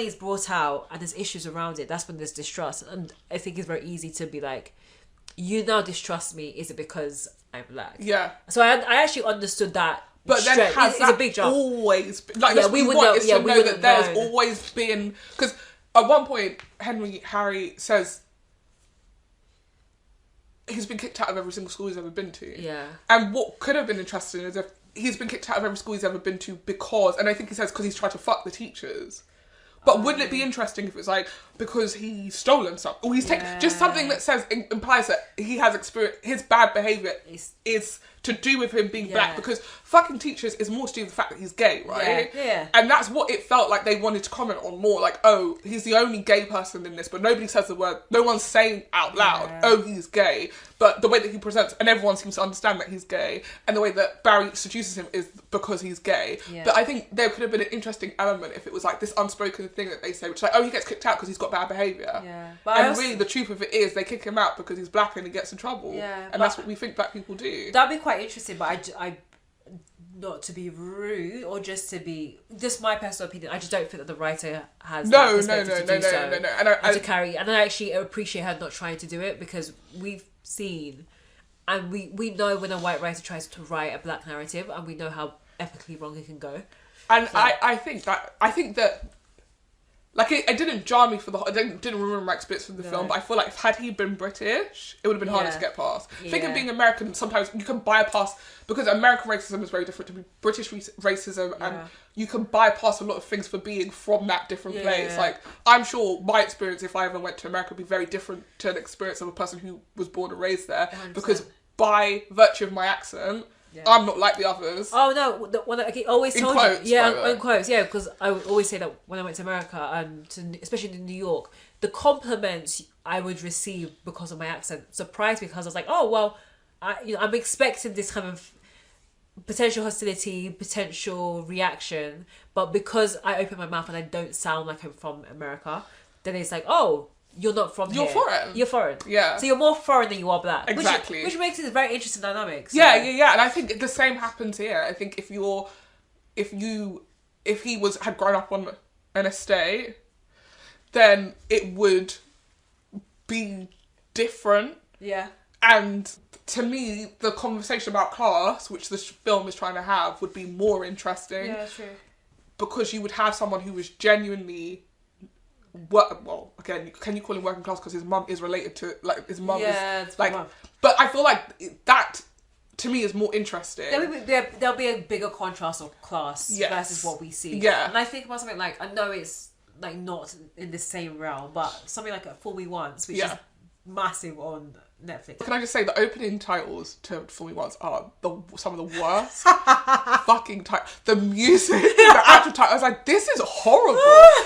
is brought out and there's issues around it, that's when there's distrust. And I think it's very easy to be like, you now distrust me. Is it because I'm black? Yeah. So I actually understood that. But then has it's a big jump. Always been, like, yeah, we would know. Yeah, we would know that there's always been, because at one point Harry says he's been kicked out of every single school he's ever been to. Yeah. And what could have been interesting is if he's been kicked out of every school he's ever been to because, and I think he says because he's tried to fuck the teachers. But wouldn't it be interesting if it's like because he's stolen stuff or he's taken just something that says implies that he has experience, his bad behaviour is to do with him being black, because fucking teachers is more to do with the fact that he's gay, right? Yeah. And that's what it felt like they wanted to comment on more, like, oh, he's the only gay person in this, but nobody says the word, no one's saying out loud, oh, he's gay, but the way that he presents, and everyone seems to understand that he's gay, and the way that Barry seduces him is because he's gay. But I think there could have been an interesting element if it was like this unspoken thing that they say, which is like, oh, he gets kicked out because he's got bad behaviour. And really the truth of it is they kick him out because he's black and he gets in trouble. And that's what we think black people do. That'd be quite interesting, but I not to be rude or just my personal opinion, I just don't think that the writer has no. And to carry, and I actually appreciate her not trying to do it, because we've seen and we know when a white writer tries to write a black narrative, and we know how epically wrong it can go. And so, I think that like it didn't jar me for the whole, I didn't remember my experience from the film, but I feel like had he been British, it would have been harder to get past. I think of being American, sometimes you can bypass, because American racism is very different to British racism, and you can bypass a lot of things for being from that different place. Like, I'm sure my experience, if I ever went to America, would be very different to an experience of a person who was born and raised there, 100%. Because by virtue of my accent, I'm not like the others. Oh no, the one that I always told you. In quotes, because I would always say that when I went to America, especially in New York, the compliments I would receive because of my accent surprised me, because I was like, oh well, I'm expecting this kind of potential hostility, potential reaction, but because I open my mouth and I don't sound like I'm from America, then it's like, oh, you're not from here. You're foreign. Yeah. So you're more foreign than you are black. Exactly. Which makes it a very interesting dynamic. So. Yeah. And I think the same happens here. I think if he had grown up on an estate, then it would be different. Yeah. And to me, the conversation about class, which this film is trying to have, would be more interesting. Yeah, true. Because you would have someone who was genuinely... well, again, can you call him working class because his mum is related to, like, his mum is like, but I feel like that to me is more interesting. There'll be a bigger contrast of class versus what we see. And I think about something like, I know it's like not in the same realm, but something like a Fool Me Once, which is massive on Netflix. Can I just say the opening titles to Fool Me Once are some of the worst fucking titles. The music, the actual title, I was like, this is horrible.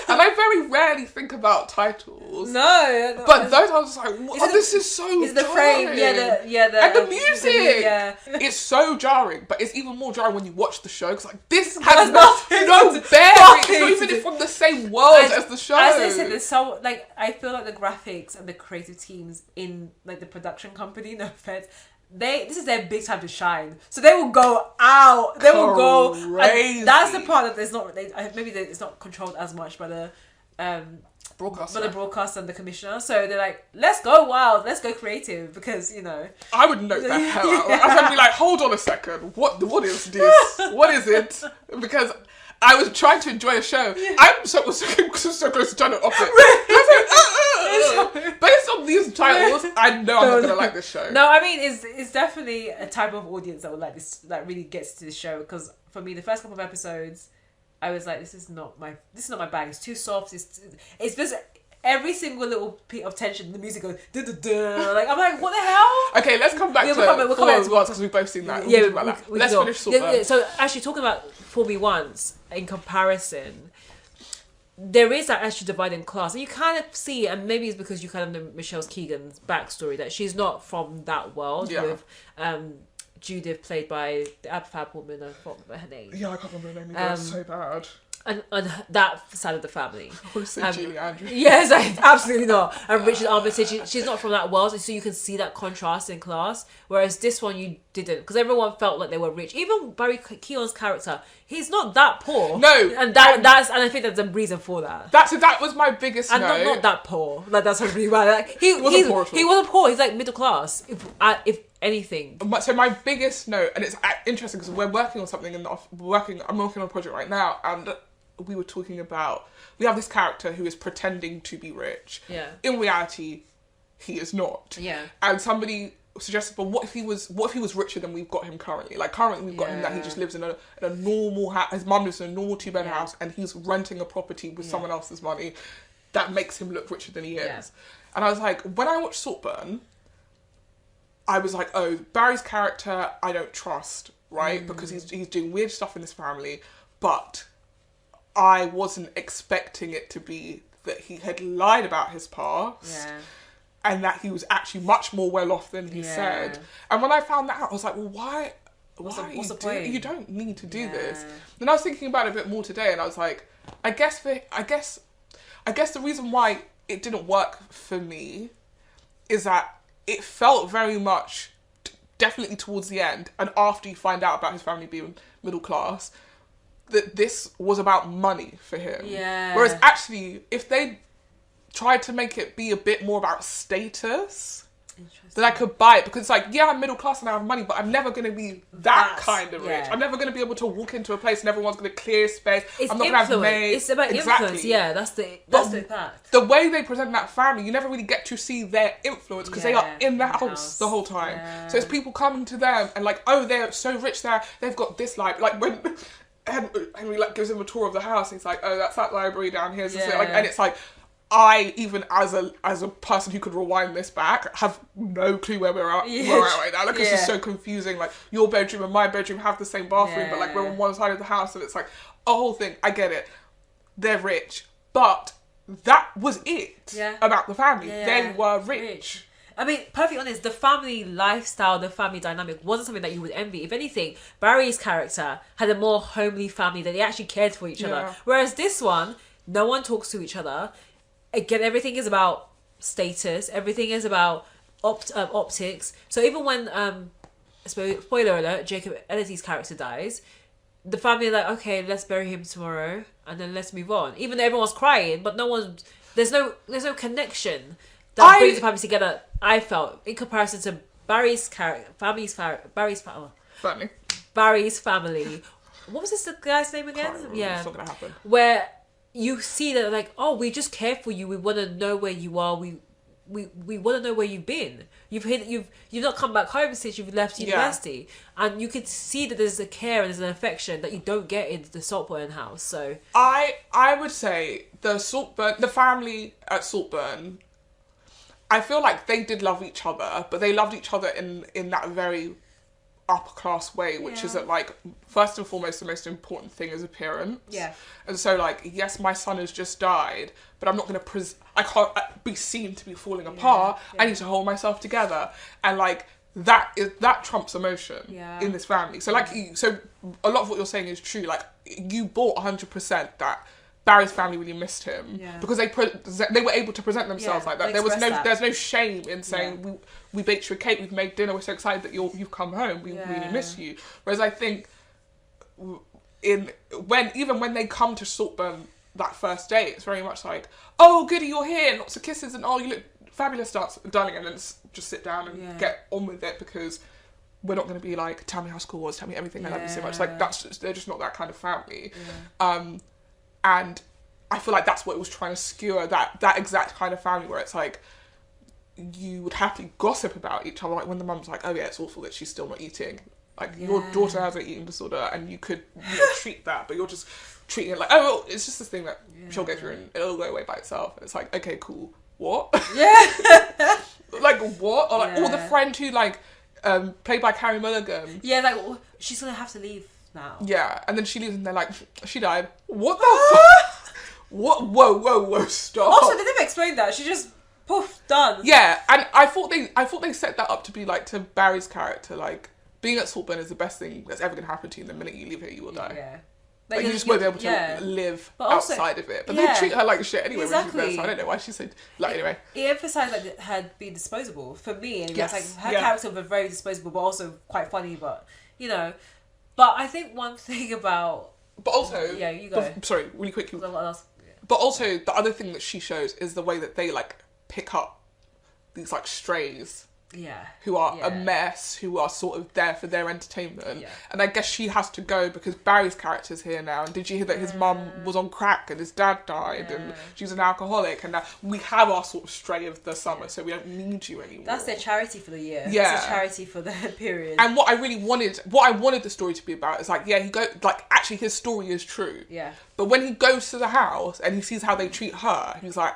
And I very rarely think about titles. No. But those I was like, this is so jarring. The frame, and the music. It's so jarring, but it's even more jarring when you watch the show, because like, this has no bearing. It's not even from the same world as the show. As I said, there's so, like, I feel like the graphics and the creative teams in, like, the production company, no offense, this is their big time to shine. So they will go out. They will go crazy. That's the part that there's not. It's not controlled as much by the broadcaster, by the broadcaster and the commissioner. So they're like, let's go wild, let's go creative, because I would note the hell out. I would be like, hold on a second, what is this? What is it? Because I was trying to enjoy a show. I'm so close to trying to off it. Based on these titles, I know I'm not gonna like this show. No, I mean it's definitely a type of audience that would like this, that really gets to the show. Because for me, the first couple of episodes, I was like, this is not my bag. It's too soft. It's just every single little bit of tension. The music goes duh, duh, duh. Like, I'm like, what the hell? Okay, let's come back to we'll come back to because we've both seen that. Let's finish Saltburn. So actually, talking about Fool Me Once in comparison, there is that actual divide in class, and you kind of see, and maybe it's because you kind of know Michelle Keegan's backstory, that she's not from that world. With Judith, played by the ab fab woman, I forgot her name. Yeah, I can't remember her name. It was so bad. and that side of the family. I want to say Julie Andrews. Yes, absolutely not. And Richard Armitage, she's not from that world, so you can see that contrast in class. Whereas this one, you didn't, because everyone felt like they were rich. Even Barry Keoghan's character, he's not that poor. No, and that's I think there's a reason for that. That was my biggest and note. not that poor. Like that's really bad. Like, he wasn't poor at all. He wasn't poor. He's like middle class, if anything. So my biggest note, and it's interesting because we're working on something I'm working on a project right now, and we were talking about, we have this character who is pretending to be rich. Yeah. In reality, he is not. Yeah. And somebody suggested, but what if he was richer than we've got him currently? Like currently we've got him that he just lives in a normal house. His mum lives in a normal 2-bed house, and he's renting a property with someone else's money. That makes him look richer than he is. Yeah. And I was like, when I watched Saltburn, I was like, oh, Barry's character I don't trust, right? Because he's doing weird stuff in this family, but I wasn't expecting it to be that he had lied about his past and that he was actually much more well off than he said. And when I found that out, I was like, well, why what's the point? You don't need to do this. And I was thinking about it a bit more today, and I was like, I guess the reason why it didn't work for me is that it felt very much, definitely towards the end, and after you find out about his family being middle class, that this was about money for him. Yeah. Whereas actually, if they tried to make it be a bit more about status, then I could buy it. Because it's like, yeah, I'm middle class and I have money, but I'm never going to be that kind of rich. I'm never going to be able to walk into a place and everyone's going to clear space. It's I'm not going to have maids. It's about influence. Yeah, that's the fact. The way they present that family, you never really get to see their influence because they are in the house the whole time. Yeah. So it's people coming to them and like, oh, they're so rich there. They've got this life. Like when Henry like gives him a tour of the house, and he's like, oh, that's that library down here. Like, and it's like, I, even as a person who could rewind this back, have no clue where we're at right now. Like, it's just so confusing. Like, your bedroom and my bedroom have the same bathroom, but like we're on one side of the house, and it's like a whole thing. I get it. They're rich, but that was it about the family. They were rich. I mean, perfectly honest, the family lifestyle, the family dynamic wasn't something that you would envy. If anything, Barry's character had a more homely family that they actually cared for each other. Whereas this one, no one talks to each other. Again, everything is about status. Everything is about optics. So even when, spoiler alert, Jacob Elliott's character dies, the family are like, okay, let's bury him tomorrow and then let's move on. Even though everyone's crying, but there's no connection that brings the family together. I felt in comparison to Barry's character, Barry's family. What was this guy's name again? It's not gonna happen. Where you see that, like, oh, we just care for you. We want to know where you are. We want to know where you've been. You've not come back home since you've left university, and you can see that there's a care and there's an affection that you don't get in the Saltburn house. So I would say the family at Saltburn, I feel like they did love each other, but they loved each other in that very upper class way, which is that, like, first and foremost, the most important thing is appearance. Yeah. And so, like, yes, my son has just died, but I'm not going to I can't be seen to be falling apart. I need to hold myself together, and like that trumps emotion in this family. So like, so a lot of what you're saying is true. Like, you bought 100% that Barry's family really missed him because they were able to present themselves like that. There's no shame in saying we baked you a cake, we've made dinner, we're so excited that you've come home, we really miss you. Whereas I think when they come to Saltburn that first day, it's very much like, oh goody, you're here, lots of kisses, and oh, you look fabulous, darling, and then just sit down and get on with it, because we're not going to be like, tell me how school was, tell me everything, I love you so much. Like, they're just not that kind of family. And I feel like that's what it was trying to skewer, that exact kind of family where it's like, you would happily gossip about each other, like when the mum's like, oh yeah, it's awful that she's still not eating. Like, your daughter has an eating disorder, and you could treat that, but you're just treating it like, oh, well, it's just this thing that she'll go through and it'll go away by itself. And it's like, okay, cool. What? Yeah. Like, what? Or like, or the friend who, like, played by Carey Mulligan. Yeah, like, she's gonna have to leave now. Yeah, and then she leaves and they're like, she died. What the fuck? What? Whoa, stop. Also, they never explained that. She just, poof, done. Yeah, and I thought they set that up to be like, to Barry's character, like, being at Saltburn is the best thing that's ever gonna happen to you. The minute you leave here, you will die. Yeah. Like, you just won't be able to live outside of it. But they treat her like shit anyway when she's there, so I don't know why she said... Like, anyway. It emphasised that it had been disposable. For me, anyway. Yes. It's like, her character was very disposable, but also quite funny, but, you know. But I think one thing about... But also... Yeah, you go. Sorry, really quickly. But also, the other thing that she shows is the way that they, like, pick up these, like, strays. Yeah. Who are a mess, who are sort of there for their entertainment. Yeah. And I guess she has to go because Barry's character's here now. And did you hear that his mum was on crack and his dad died and she's an alcoholic, and now we have our sort of stray of the summer, so we don't need you anymore. That's their charity for the year. Yeah. It's a charity for the period. And what I wanted the story to be about is like, actually his story is true. Yeah. But when he goes to the house and he sees how they treat her, he's like,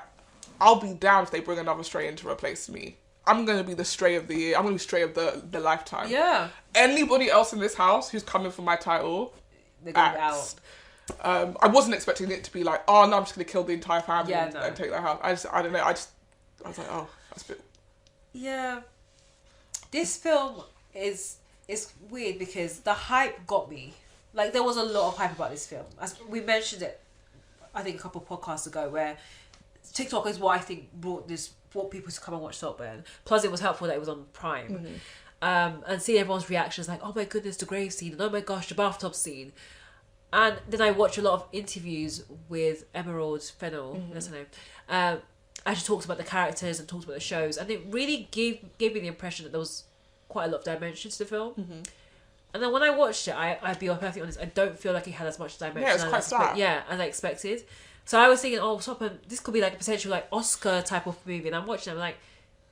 I'll be down if they bring another stray in to replace me. I'm going to be the stray of the year. I'm going to be stray of the lifetime. Yeah. Anybody else in this house who's coming for my title, they're going to be out. I wasn't expecting it to be like, oh no, I'm just going to kill the entire family and take their house. I don't know. I was like, oh, that's a bit... Yeah. This film is weird because the hype got me. Like, there was a lot of hype about this film. As we mentioned it, I think a couple of podcasts ago, where TikTok is what I think brought people to come and watch Saltburn. Plus, it was helpful that it was on Prime. Mm-hmm. And seeing everyone's reactions, like, oh my goodness, the grave scene, and oh my gosh, the bathtub scene. And then I watched a lot of interviews with Emerald Fennell, that's her name. As she talks about the characters and talks about the shows, and it really gave me the impression that there was quite a lot of dimensions to the film. Mm-hmm. And then when I watched it, I'd be perfectly honest, I don't feel like it had as much dimension. Yeah, it's quite flat. As I expected. So I was thinking, oh, Saltburn, this could be like a potential like Oscar type of movie, and I'm watching it, I'm like,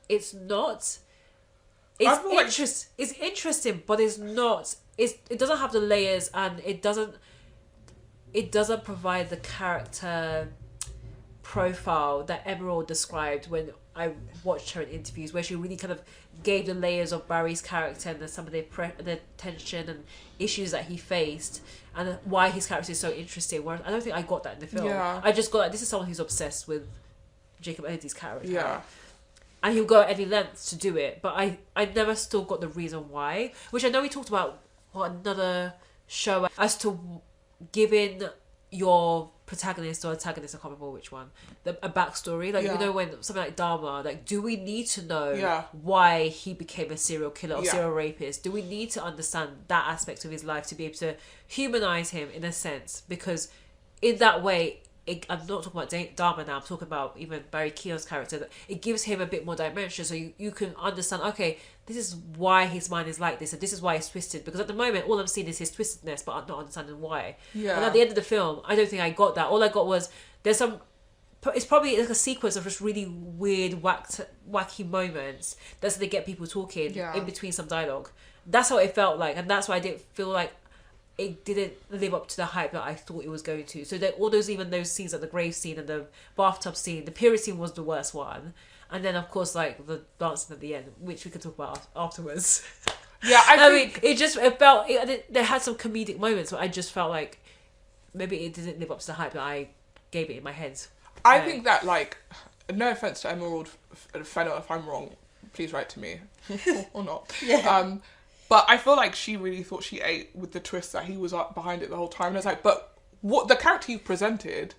it's not. It's interesting, but it's not. It doesn't have the layers, and it doesn't provide the character profile that Emerald described when I watched her in interviews, where she really kind of gave the layers of Barry's character and some of the tension and issues that he faced, and why his character is so interesting. Whereas I don't think I got that in the film. Yeah. I just got that this is someone who's obsessed with Jacob Elordi's character. Yeah. And he'll go at any lengths to do it, but I never still got the reason why. Which I know we talked about on another show as to giving your protagonist or antagonist, I can't remember which one, a backstory. Like, you know, when something like Dharma, like, do we need to know why he became a serial killer or serial rapist? Do we need to understand that aspect of his life to be able to humanize him in a sense? Because in that way, I'm not talking about Dharma now, I'm talking about even Barry Keoghan's character, that it gives him a bit more dimension, so you can understand, okay, this is why his mind is like this, and this is why it's twisted. Because at the moment, all I'm seeing is his twistedness, but I'm not understanding why. Yeah. And at the end of the film, I don't think I got that. All I got was, it's probably like a sequence of just really weird, wacky moments that's they get people talking in between some dialogue. That's how it felt like, and that's why I didn't feel like it didn't live up to the hype that I thought it was going to. So that all those scenes, like the grave scene and the bathtub scene, the period scene was the worst one. And then, of course, like, the dancing at the end, which we could talk about afterwards. Yeah, I mean, there had some comedic moments, but I just felt like maybe it didn't live up to the hype that I gave it in my head. I think that, like, no offense to Emerald Fennell, if I'm wrong, please write to me. or not. Yeah. But I feel like she really thought she ate with the twist that he was up behind it the whole time. And it's like, but what the character you presented,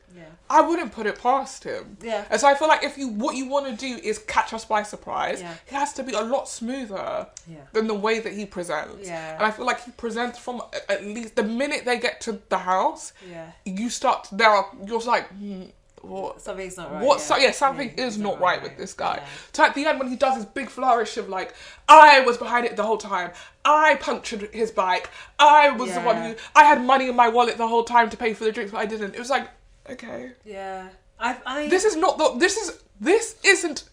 I wouldn't put it past him. Yeah. And so I feel like what you want to do is catch us by surprise, he has to be a lot smoother than the way that he presents. Yeah. And I feel like he presents from at least the minute they get to the house, you're like, what? Something's not right. Something is not right with this guy. Yeah. So at the end, when he does his big flourish of like, I was behind it the whole time. I punctured his bike. I was the one I had money in my wallet the whole time to pay for the drinks, but I didn't. It was like, okay. Yeah. This isn't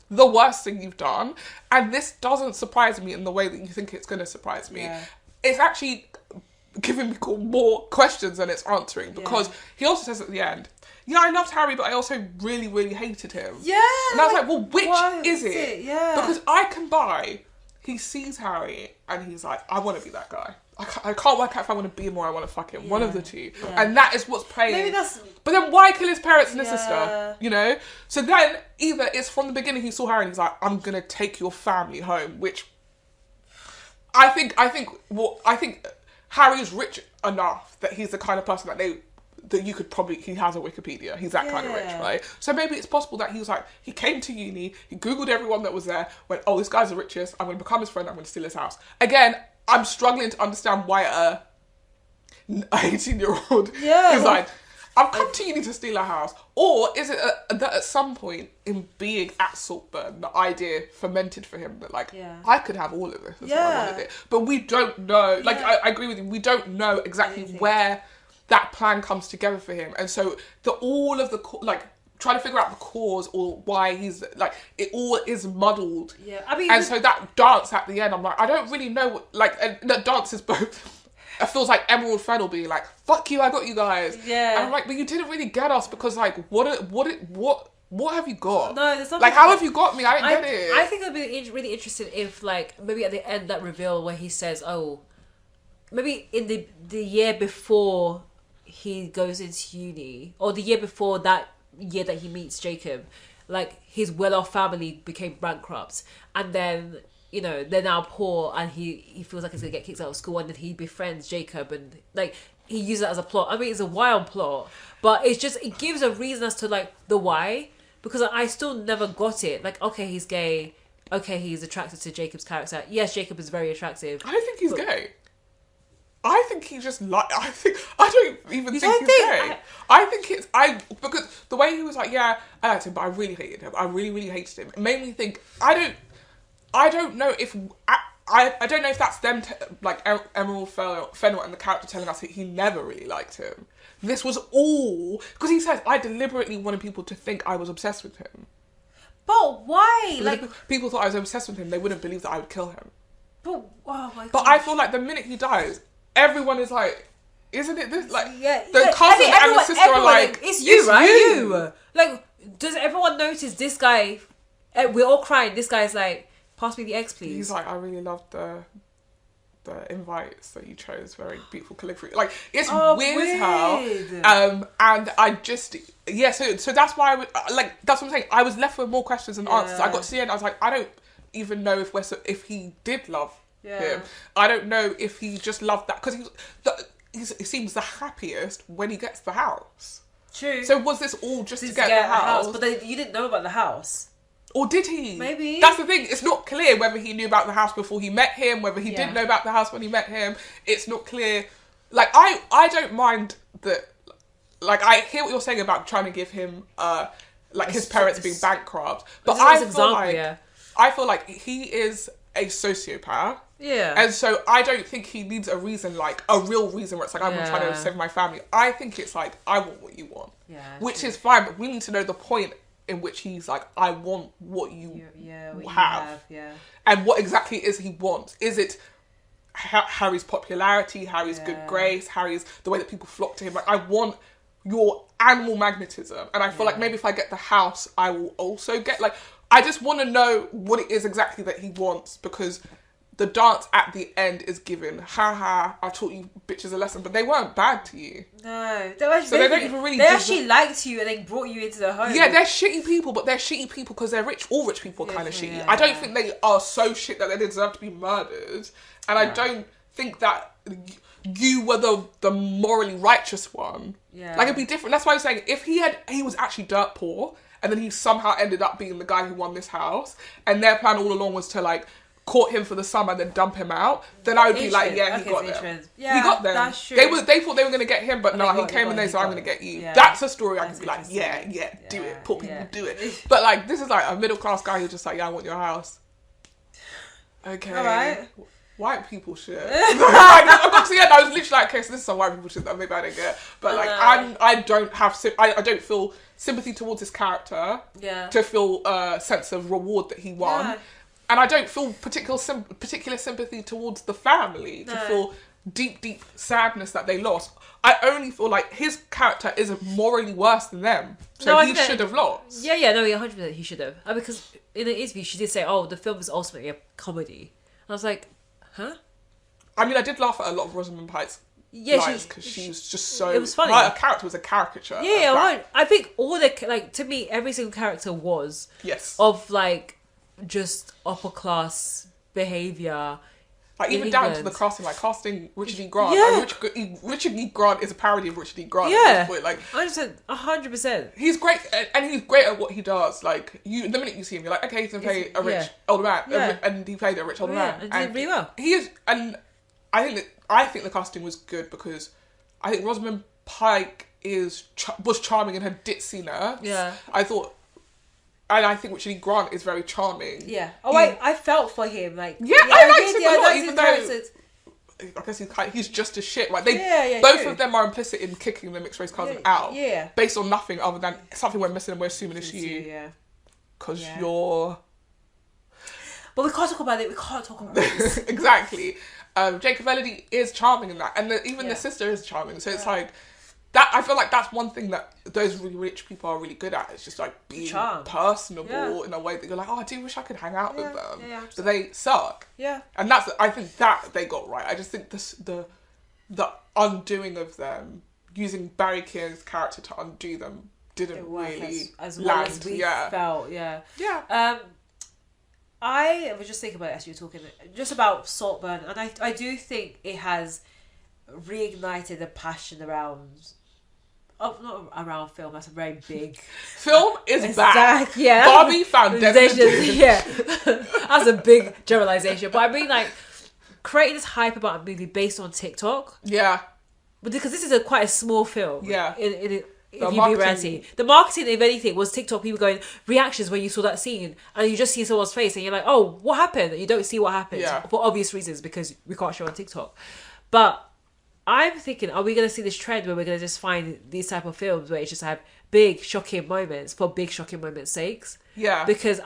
the worst thing you've done, and this doesn't surprise me in the way that you think it's going to surprise me. Yeah. It's actually giving me more questions than it's answering, because he also says at the end, I loved Harry, but I also really, really hated him. Yeah. And I was like, well, which is it? Yeah. Because I can buy, he sees Harry and he's like, I want to be that guy. I can't work out if I want to be him or I want to fuck him. Yeah. One of the two. Yeah. And that is what's playing. Maybe that's... But then why kill his parents and his sister? You know? So then either it's from the beginning he saw Harry and he's like, I'm going to take your family home, which I think Harry is rich enough that he's the kind of person that they that you could probably, he has a Wikipedia. He's that kind of rich, right? So maybe it's possible that he was like, he came to uni, he Googled everyone that was there, went, oh, this guy's the richest, I'm going to become his friend, I'm going to steal his house. Again, I'm struggling to understand why a 18-year-old is like, I've come to uni to steal a house. Or is it that at some point in being at Saltburn, the idea fermented for him that like, I could have all of this as well, I wanted it. But we don't know, like I agree with you, we don't know exactly where that plan comes together for him. And so all of the, like, trying to figure out the cause or why he's like, it all is muddled. Yeah, I mean, and so that dance at the end, I'm like, I don't really know what, like, and that dance is both. It feels like Emerald Fennell being like, "Fuck you, I got you guys." Yeah. And I'm like, but you didn't really get us because like, what have you got? No, there's nothing. Like, how have you got me? I didn't get it. I think I'd be really interested if like maybe at the end that reveal where he says, "Oh, maybe in the year before he goes into uni, or the year before that year that he meets Jacob, like his well-off family became bankrupt, and then." You know, they're now poor and he feels like he's going to get kicked out of school, and then he befriends Jacob and, like, he uses that as a plot. I mean, it's a wild plot, but it's just, it gives a reason as to, like, the why, because I still never got it. Like, okay, he's gay. Okay, he's attracted to Jacob's character. Yes, Jacob is very attractive. I don't think he's gay. I think he just like. I don't even think he's gay. I think it's because the way he was like, yeah, I liked him, but I really hated him. I really, really hated him. It made me think. I don't know if I don't know if that's them like Emerald Fennell and the character telling us that he never really liked him. This was all because he says I deliberately wanted people to think I was obsessed with him. But why? Because like if people thought I was obsessed with him, they wouldn't believe that I would kill him. But oh my god! But I feel like the minute he dies, everyone is like, isn't it this like the cousin and the sister are like, it's you, right? You. Like, does everyone notice this guy? We're all crying. This guy's like, pass me the eggs, please. He's like, I really loved the invites that you chose. Very beautiful calligraphy. Like, it's weird how. And I just so that's why I would like. That's what I'm saying. I was left with more questions than answers. I got to the end. I was like, I don't even know if he did love him. I don't know if he just loved that because he seems the happiest when he gets the house. True. So was this all just to get the house? But then you didn't know about the house. Or did he? Maybe. That's the thing. It's not clear whether he knew about the house before he met him, whether he didn't know about the house when he met him. It's not clear. Like, I don't mind that. Like, I hear what you're saying about trying to give him, like, his parents being bankrupt. But I feel like he is a sociopath. Yeah. And so I don't think he needs a reason, like, a real reason where it's like, I'm trying to save my family. I think it's like, I want what you want. Yeah. Which is fine, but we need to know the point in which he's like, I want what you have. And what exactly is he wants? Is it Harry's popularity, Harry's good grace, Harry's the way that people flock to him? Like, I want your animal magnetism. And I feel like maybe if I get the house, I will also get, like, I just want to know what it is exactly that he wants, because the dance at the end is given, haha, I taught you bitches a lesson, but they weren't bad to you. No. They actually, so they don't even really... They actually liked you and they brought you into the home. Yeah, they're shitty people, but they're shitty people because they're rich. All rich people are kind of shitty. I don't think they are so shit that they deserve to be murdered. And I don't think that you were the morally righteous one. Yeah. Like, it'd be different. That's why I'm saying, if he was actually dirt poor, and then he somehow ended up being the guy who won this house, and their plan all along was to, like, court him for the summer and then dump him out, then I would be like, yeah, he got them. Yeah, he got them. That's true. They thought they were going to get him, but no, he came and they said, I'm going to get you. Yeah. That's a story I could be like, yeah, do it. Poor people do it. But, like, this is like a middle class guy who's just like, yeah, I want your house. Okay. All right. White people shit. I got to the end, I was literally like, okay, so this is some white people shit that maybe I don't get. But, like, I don't feel sympathy towards this character to feel a sense of reward that he won. Yeah. And I don't feel particular sympathy towards the family to feel deep sadness that they lost. I only feel like his character is morally worse than them. So he should have lost. Yeah, no, 100% he should have. Because in the interview, she did say, the film is ultimately a comedy. And I was like, huh? I mean, I did laugh at a lot of Rosamund Pike's lines because she was just so... It was funny. Her character was a caricature. Yeah, I think to me, every single character was... Yes. Of, like... just upper class behaviour. Like, even down to the casting, like, casting Richard E. Grant. Yeah. Like, Richard E. Grant is a parody of Richard E. Grant Yeah. at this point. Like, 100%. he's great, and he's great at what he does. Like, the minute you see him, you're like, okay, he's going to play a rich older man. Yeah. And he played a rich older man. And did really well. He is, and I think the casting was good because I think Rosamund Pike was charming in her ditziness. Yeah. I thought... And I think Richard E. Grant is very charming. Yeah. Oh, I felt for him. Like, I liked him a lot, even though I guess he's just as shit. Like, both of them are implicit in kicking the mixed race cousin out. Yeah. Based on nothing other than something we're missing and we're assuming it's you. Yeah. Because you're... But we can't talk about it. We can't talk about this. Exactly. Jacob Elordi is charming in that. And even the sister is charming. So it's like... That, I feel like that's one thing that those really rich people are really good at. It's just like being personable in a way that you're like, oh, I do wish I could hang out with them. Yeah, but they suck. Yeah. And I think that they got right. I just think the undoing of them, using Barry Keoghan's character to undo them, didn't really as land. Well as we felt. Yeah. I was just thinking about it as you were talking, just about Saltburn, and I do think it has reignited the passion around. Oh, not around film. That's a very big. Film is back. Yeah. Barbie Foundation. Yeah. That's a big generalization. But I mean, like, creating this hype about a movie based on TikTok. Yeah. But because this is quite a small film. Yeah. If you be reality. The marketing, if anything, was TikTok people going, reactions when you saw that scene, and you just see someone's face and you're like, oh, what happened? And you don't see what happened. Yeah. For obvious reasons, because we can't show on TikTok. But I'm thinking, are we going to see this trend where we're going to just find these type of films where it's just have big shocking moments for big shocking moments' sakes? Yeah. Because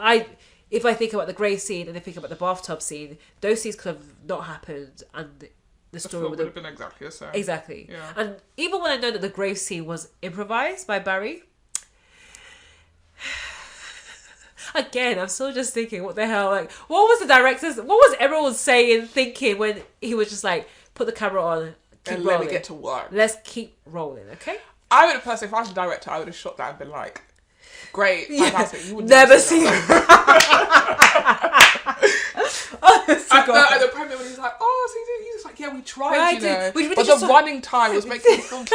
if I think about the grave scene and I think about the bathtub scene, those scenes could have not happened and the story would have been exactly the same. Exactly. Yeah. And even when I know that the grave scene was improvised by Barry, again, I'm still just thinking, what the hell? Like, what was everyone saying, thinking when he was just like, put the camera on, keep rolling. Let me get to work. Let's keep rolling, okay? I would have personally, if I was a director, I would have shot that and been like, great, fantastic. You would never see it. And the premier when he's like, oh, so he's like, yeah, we tried, you know. But the running time was making the film.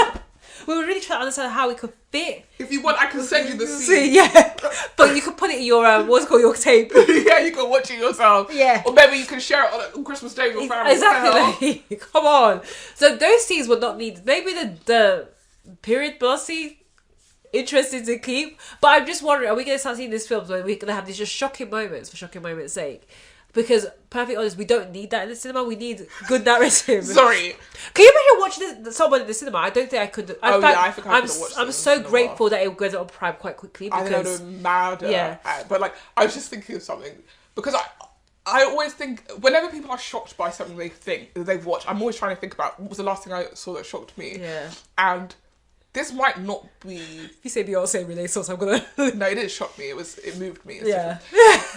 We were really trying to understand how we could fit. If you want, I can send you the scene. Yeah. But you could put it in your, what's it called, your tape. Yeah, you can watch it yourself. Yeah. Or maybe you can share it on Christmas Day with your family. Exactly. Come on. So those scenes would not need, maybe the period blossy interesting to keep. But I'm just wondering, are we going to start seeing these films where we're going to have these just shocking moments for shocking moments' sake? Because, perfectly honest, we don't need that in the cinema. We need good narrative. Sorry. Can you imagine watching someone in the cinema? I don't think I could. I think I could have watched I'm so grateful that it goes on Prime quite quickly. Because, I think I would have been mad. Yeah. But, like, I was just thinking of something. Because I always think, whenever people are shocked by something they think that they've watched, I'm always trying to think about what was the last thing I saw that shocked me. Yeah. And this might not be... If you say Beyonce related songs, I'm gonna... No, it didn't shock me. It moved me. Yeah.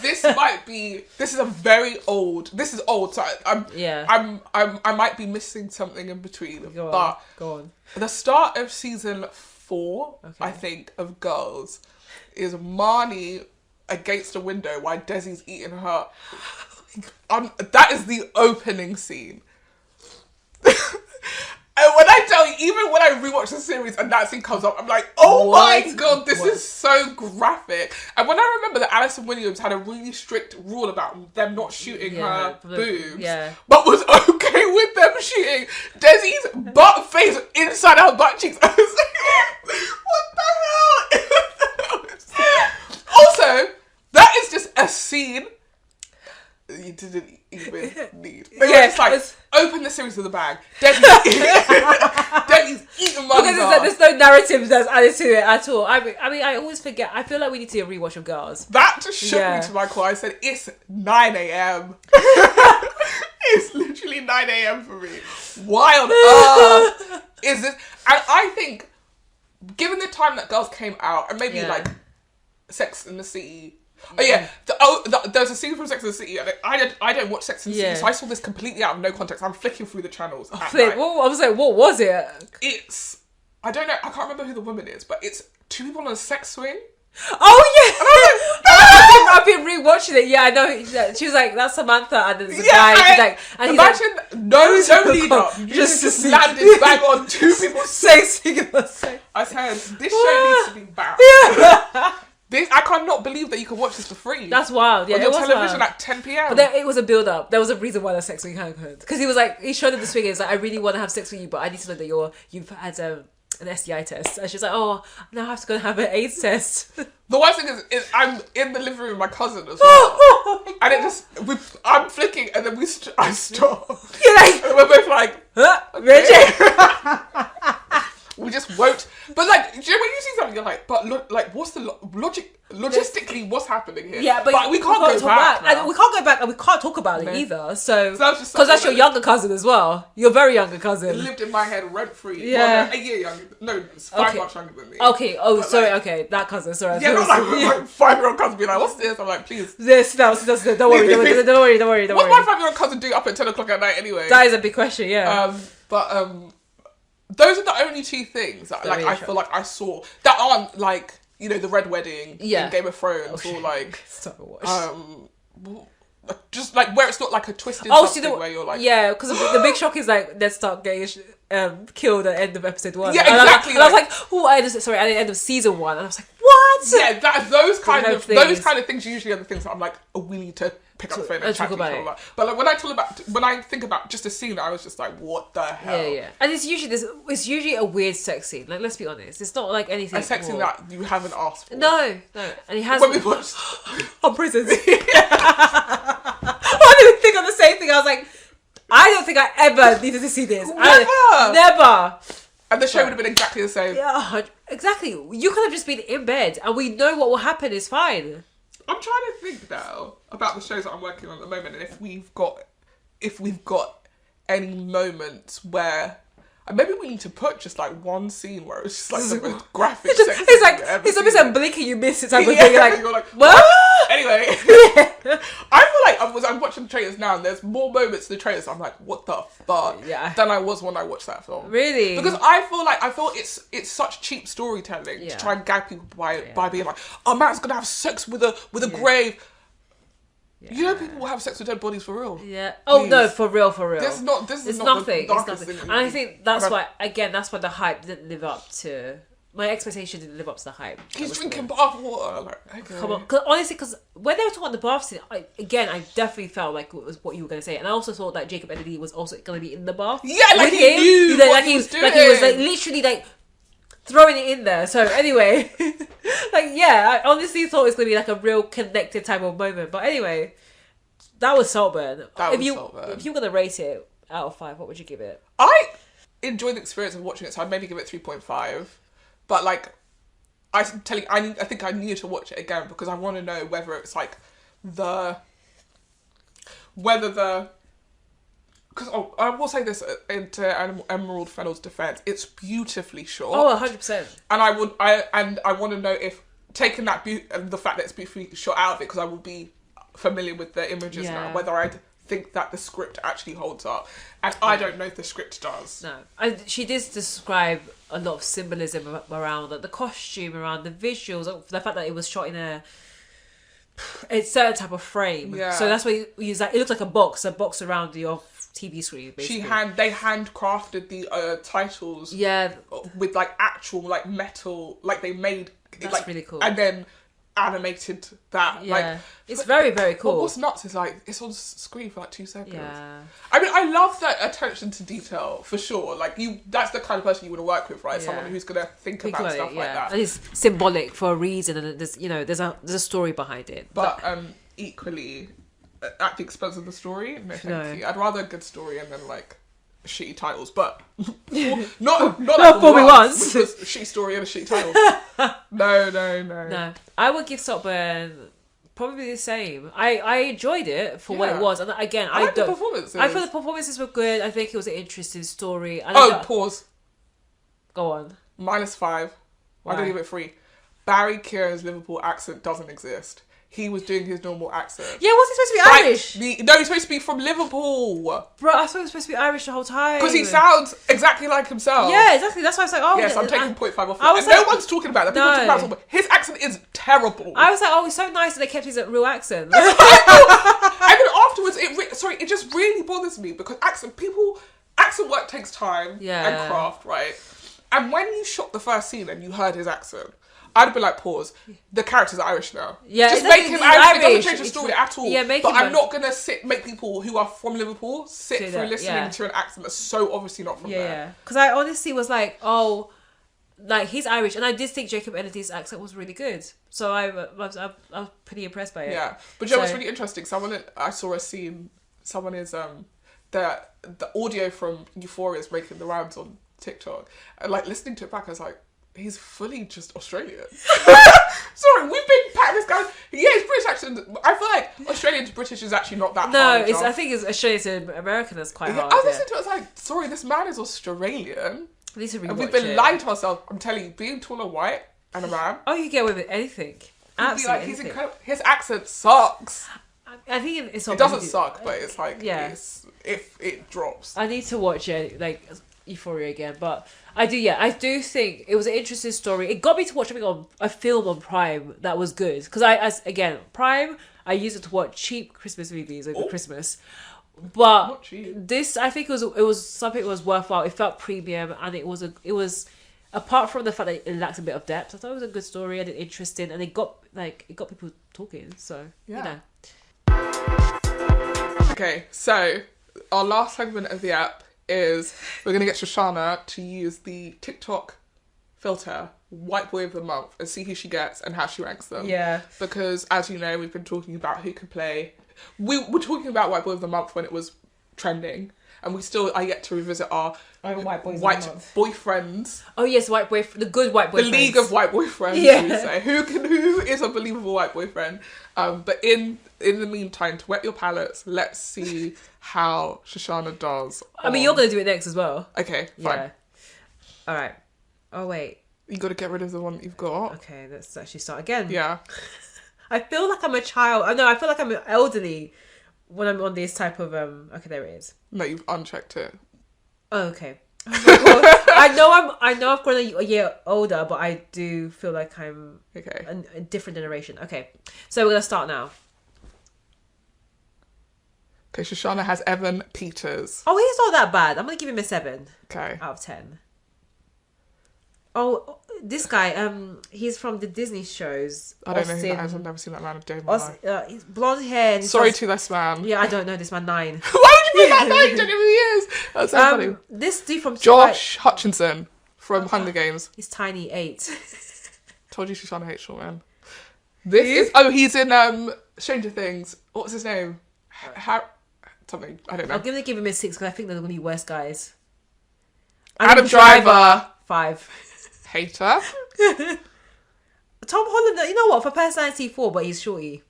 This might be... This is a very old... This is old, so I might be missing something in between. Go on. The start of season 4, I think, of Girls is Marnie against a window while Desi's eating her. That is the opening scene. And when I tell you, even when I rewatch the series and that scene comes up, I'm like, oh my God, this is so graphic. And when I remember that Alison Williams had a really strict rule about them not shooting her boobs, but was okay with them shooting Desi's butt face inside her butt cheeks, I was like, what the hell? Also, that is just a scene you didn't even need. It's like, open the series with a bang. Desi's eating my because there's no narrative that's added to it at all. I mean, I always forget. I feel like we need to do a rewatch of Girls. That just shook me to my core. I said, it's 9 a.m. It's literally 9 a.m. for me. Why on earth is this? And I think, given the time that Girls came out, and maybe like Sex and the City... Oh yeah, there's a scene from Sex and the City. I don't watch Sex and the City, so I saw this completely out of no context. I'm flicking through the channels. I was like, what was it? I don't know. I can't remember who the woman is, but it's two people on a sex swing. Oh yeah, I've been rewatching it. Yeah, I know. She was like, "That's Samantha," and there's a guy. She's like, and imagine he's like, no lead up. You just landed bang on two people's sex. I said, this show needs to be banned. I cannot believe that you can watch this for free. That's wild. Yeah, on your television at 10 p.m. But it was a build up. There was a reason why the sex scene happened. Because he was like, he showed her the swingers. Like, I really want to have sex with you, but I need to know that you've had an STI test. And she's like, oh, now I have to go and have an AIDS test. The worst thing is I'm in the living room with my cousin as well, and it just I'm flicking, and then I stop. You're like, and we're both like, huh? Okay. We just won't. But like, do you know when you see something, you're like, but like, what's the logic? Logistically, what's happening here? Yeah, but we can't go back. And we can't go back, and we can't talk about it either. So because that's your younger cousin as well. Your very younger cousin. It lived in my head rent free. Yeah, well, no, a year younger. No, it's 5 months younger than me. Okay. Oh, but sorry. Like, okay, that cousin. Sorry. Yeah, not like 5-year-old cousin being like, "What's this?" I'm like, "Please." This. Don't worry. Don't worry. What's my 5-year-old cousin do up at 10 o'clock at night anyway? That is a big question. Yeah. Those are the only two things that like I feel like I saw that aren't like, you know, the Red Wedding in Game of Thrones or like just like where it's not like a twisted something where you're like because the big shock is like Ned Stark getting killed at the end of episode 1. Yeah, exactly. And I was like, oh, at the end of season 1, and I was like, what? Yeah, those kind of things usually are the things that I'm like, oh, we need to pick up the phone and chat to each other about. But like when I think about just a scene, I was just like, what the hell? Yeah. And it's usually a weird sex scene. Like, let's be honest, it's not like anything. A sex scene that you haven't asked for. No. And he has when we watched on prisons. I didn't think of the same thing. I was like, I don't think I ever needed to see this. Never. And the show would have been exactly the same. Yeah, exactly. You could have just been in bed, and we know what will happen is fine. I'm trying to think now about the shows that I'm working on at the moment, and if we've got any moments where. And maybe we need to put just like one scene where it's just like the most graphic. It's like it's almost like blinking you miss it type of thing. You're like what? Anyway, I feel like I'm watching the trailers now, and there's more moments in the trailers. I'm like, what the fuck? Than I was when I watched that film. Really? Because I feel it's such cheap storytelling to try and gag people by being like, oh, man's gonna have sex with a grave. Yeah. You know, people will have sex with dead bodies for real. Yeah. Oh, please. No, for real. This is not nothing. The darkest thing. And I think that's why the hype didn't live up to my expectation. Didn't live up to the hype. He's drinking bath water. Like, okay. Come on, because when they were talking about the bath scene, I definitely felt like it was what you were going to say, and I also thought that Jacob Elordi was also going to be in the bath. Yeah, like he knew what he was doing. Like he was like literally like throwing it in there. So anyway, I honestly thought it was going to be like a real connected type of moment. But anyway, that was Saltburn. If you were going to rate it out of 5, what would you give it? I enjoyed the experience of watching it, so I'd maybe give it 3.5. But like, I think I need to watch it again because I want to know whether it's like because I will say this into Emerald Fennell's defense, it's beautifully shot. Oh, 100%. And I want to know if taking that the fact that it's beautifully shot out of it, because I will be familiar with the images now, whether I'd think that the script actually holds up, and I don't know if the script does. No, she did describe a lot of symbolism around the costume, around the visuals, the fact that it was shot in a certain type of frame. Yeah. So that's why you use that. It looks like a box around your TV screen. Basically. They handcrafted the titles. Yeah. With like actual like metal, like they made. That's like, really cool. And then animated that. Yeah. Like it's very, very cool. What's nuts is like it's on screen for like 2 seconds. Yeah. I mean, I love that attention to detail for sure. Like that's the kind of person you want to work with, right? Yeah. Someone who's gonna think about stuff like that. And it's symbolic for a reason, and there's a story behind it. But equally, at the expense of the story, no thank you. I'd rather a good story and then like shitty titles, but not like for me once. Which was a shitty story and a shitty title. No. I would give Saltburn probably the same. I enjoyed it for what it was, and again, I like the performances. I feel the performances were good. I think it was an interesting story. Pause. Go on. -5. Why? I'm gonna give it 3. Barry Keoghan's Liverpool accent doesn't exist. he was doing his normal accent. Yeah, was he supposed to be Like, Irish? no, he's supposed to be from Liverpool. Bro, I thought he was supposed to be Irish the whole time. Because he sounds exactly like himself. Yeah, exactly. That's why I was like, oh. Yes, I'm taking 0.5 off I it. was And no like, one's talking about that. People are talking about his accent is terrible. I was like, oh, it's so nice that they kept his real accent. And then afterwards, it just really bothers me because accent work takes time and craft, right? And when you shot the first scene and you heard his accent, I'd be like, pause. The character's Irish now. Yeah, just make him Irish. It doesn't change the story at all. Yeah, but I'm not gonna make people who are from Liverpool sit through listening to an accent that's so obviously not from there. Yeah, because I honestly was like, oh, like he's Irish, and I did think Jacob Kennedy's accent was really good. So I was pretty impressed by it. Yeah, but you know what's really interesting? I saw a scene. Someone is the audio from Euphoria is making the rounds on TikTok, and like listening to it back, I was like, he's fully just Australian. Sorry, we've been patting this guy. Yeah, his British accent. I feel like Australian to British is actually not that hard. No, I think it's Australian to American that's quite hard. I was listening to it, I was like, sorry, this man is Australian. I need to rewatch and we've been lying to ourselves. I'm telling you, being tall and white and a man. Oh, you get away with anything. Absolutely. Like, he's incredible. His accent sucks. I think it's. It doesn't suck, but it's like if it drops. I need to watch it like Euphoria again, but I do think it was an interesting story. It got me to watch a film on Prime that was good because Prime I use it to watch cheap Christmas movies over Christmas. But this, I think it was something that was worthwhile. It felt premium, and it was apart from the fact that it lacked a bit of depth. I thought it was a good story and interesting, and it got people talking. So you know. Okay, so our last segment of the app is we're gonna get Shoshanna to use the TikTok filter White Boy of the Month and see who she gets and how she ranks them. Yeah. Because as you know, we've been talking about who could play. We were talking about White Boy of the Month when it was trending, and I get to revisit our white boyfriends. Oh yes, the good white boyfriends. The league of white boyfriends. Yeah. We say who is a believable white boyfriend. But in the meantime, to wet your palates, let's see how Shoshanna does. I mean, you're gonna do it next as well. Okay, fine. Yeah. All right. Oh wait. You got to get rid of the one that you've got. Okay, let's actually start again. Yeah. I feel like I'm a child. I feel like I'm elderly when I'm on this type of okay, there it is. No, you've unchecked it. Oh, okay. Oh my God. I know I've grown a year older, but I do feel like I'm a different generation. Okay, so we're gonna start now. Okay, Shoshanna has Evan Peters. Oh, he's not that bad. I'm gonna give him a 7. Okay. Out of 10. Oh, this guy, he's from the Disney shows. I don't know who that is. I've never seen that man a day in my life. He's blonde hair. And Sorry to this man. Yeah, I don't know this man. 9. Why would you put that 9? You don't know who he is. That's so funny. This dude from Josh Hutchinson from Hunger Games. He's tiny 8. Told you Shoshanna hates short men. He's in Stranger Things. What's his name? Something. I don't know. I'm gonna give him a 6 because I think they're gonna be worse guys. Adam Driver. 5. Hater. Tom Holland, you know what? For personality 4, but he's shorty.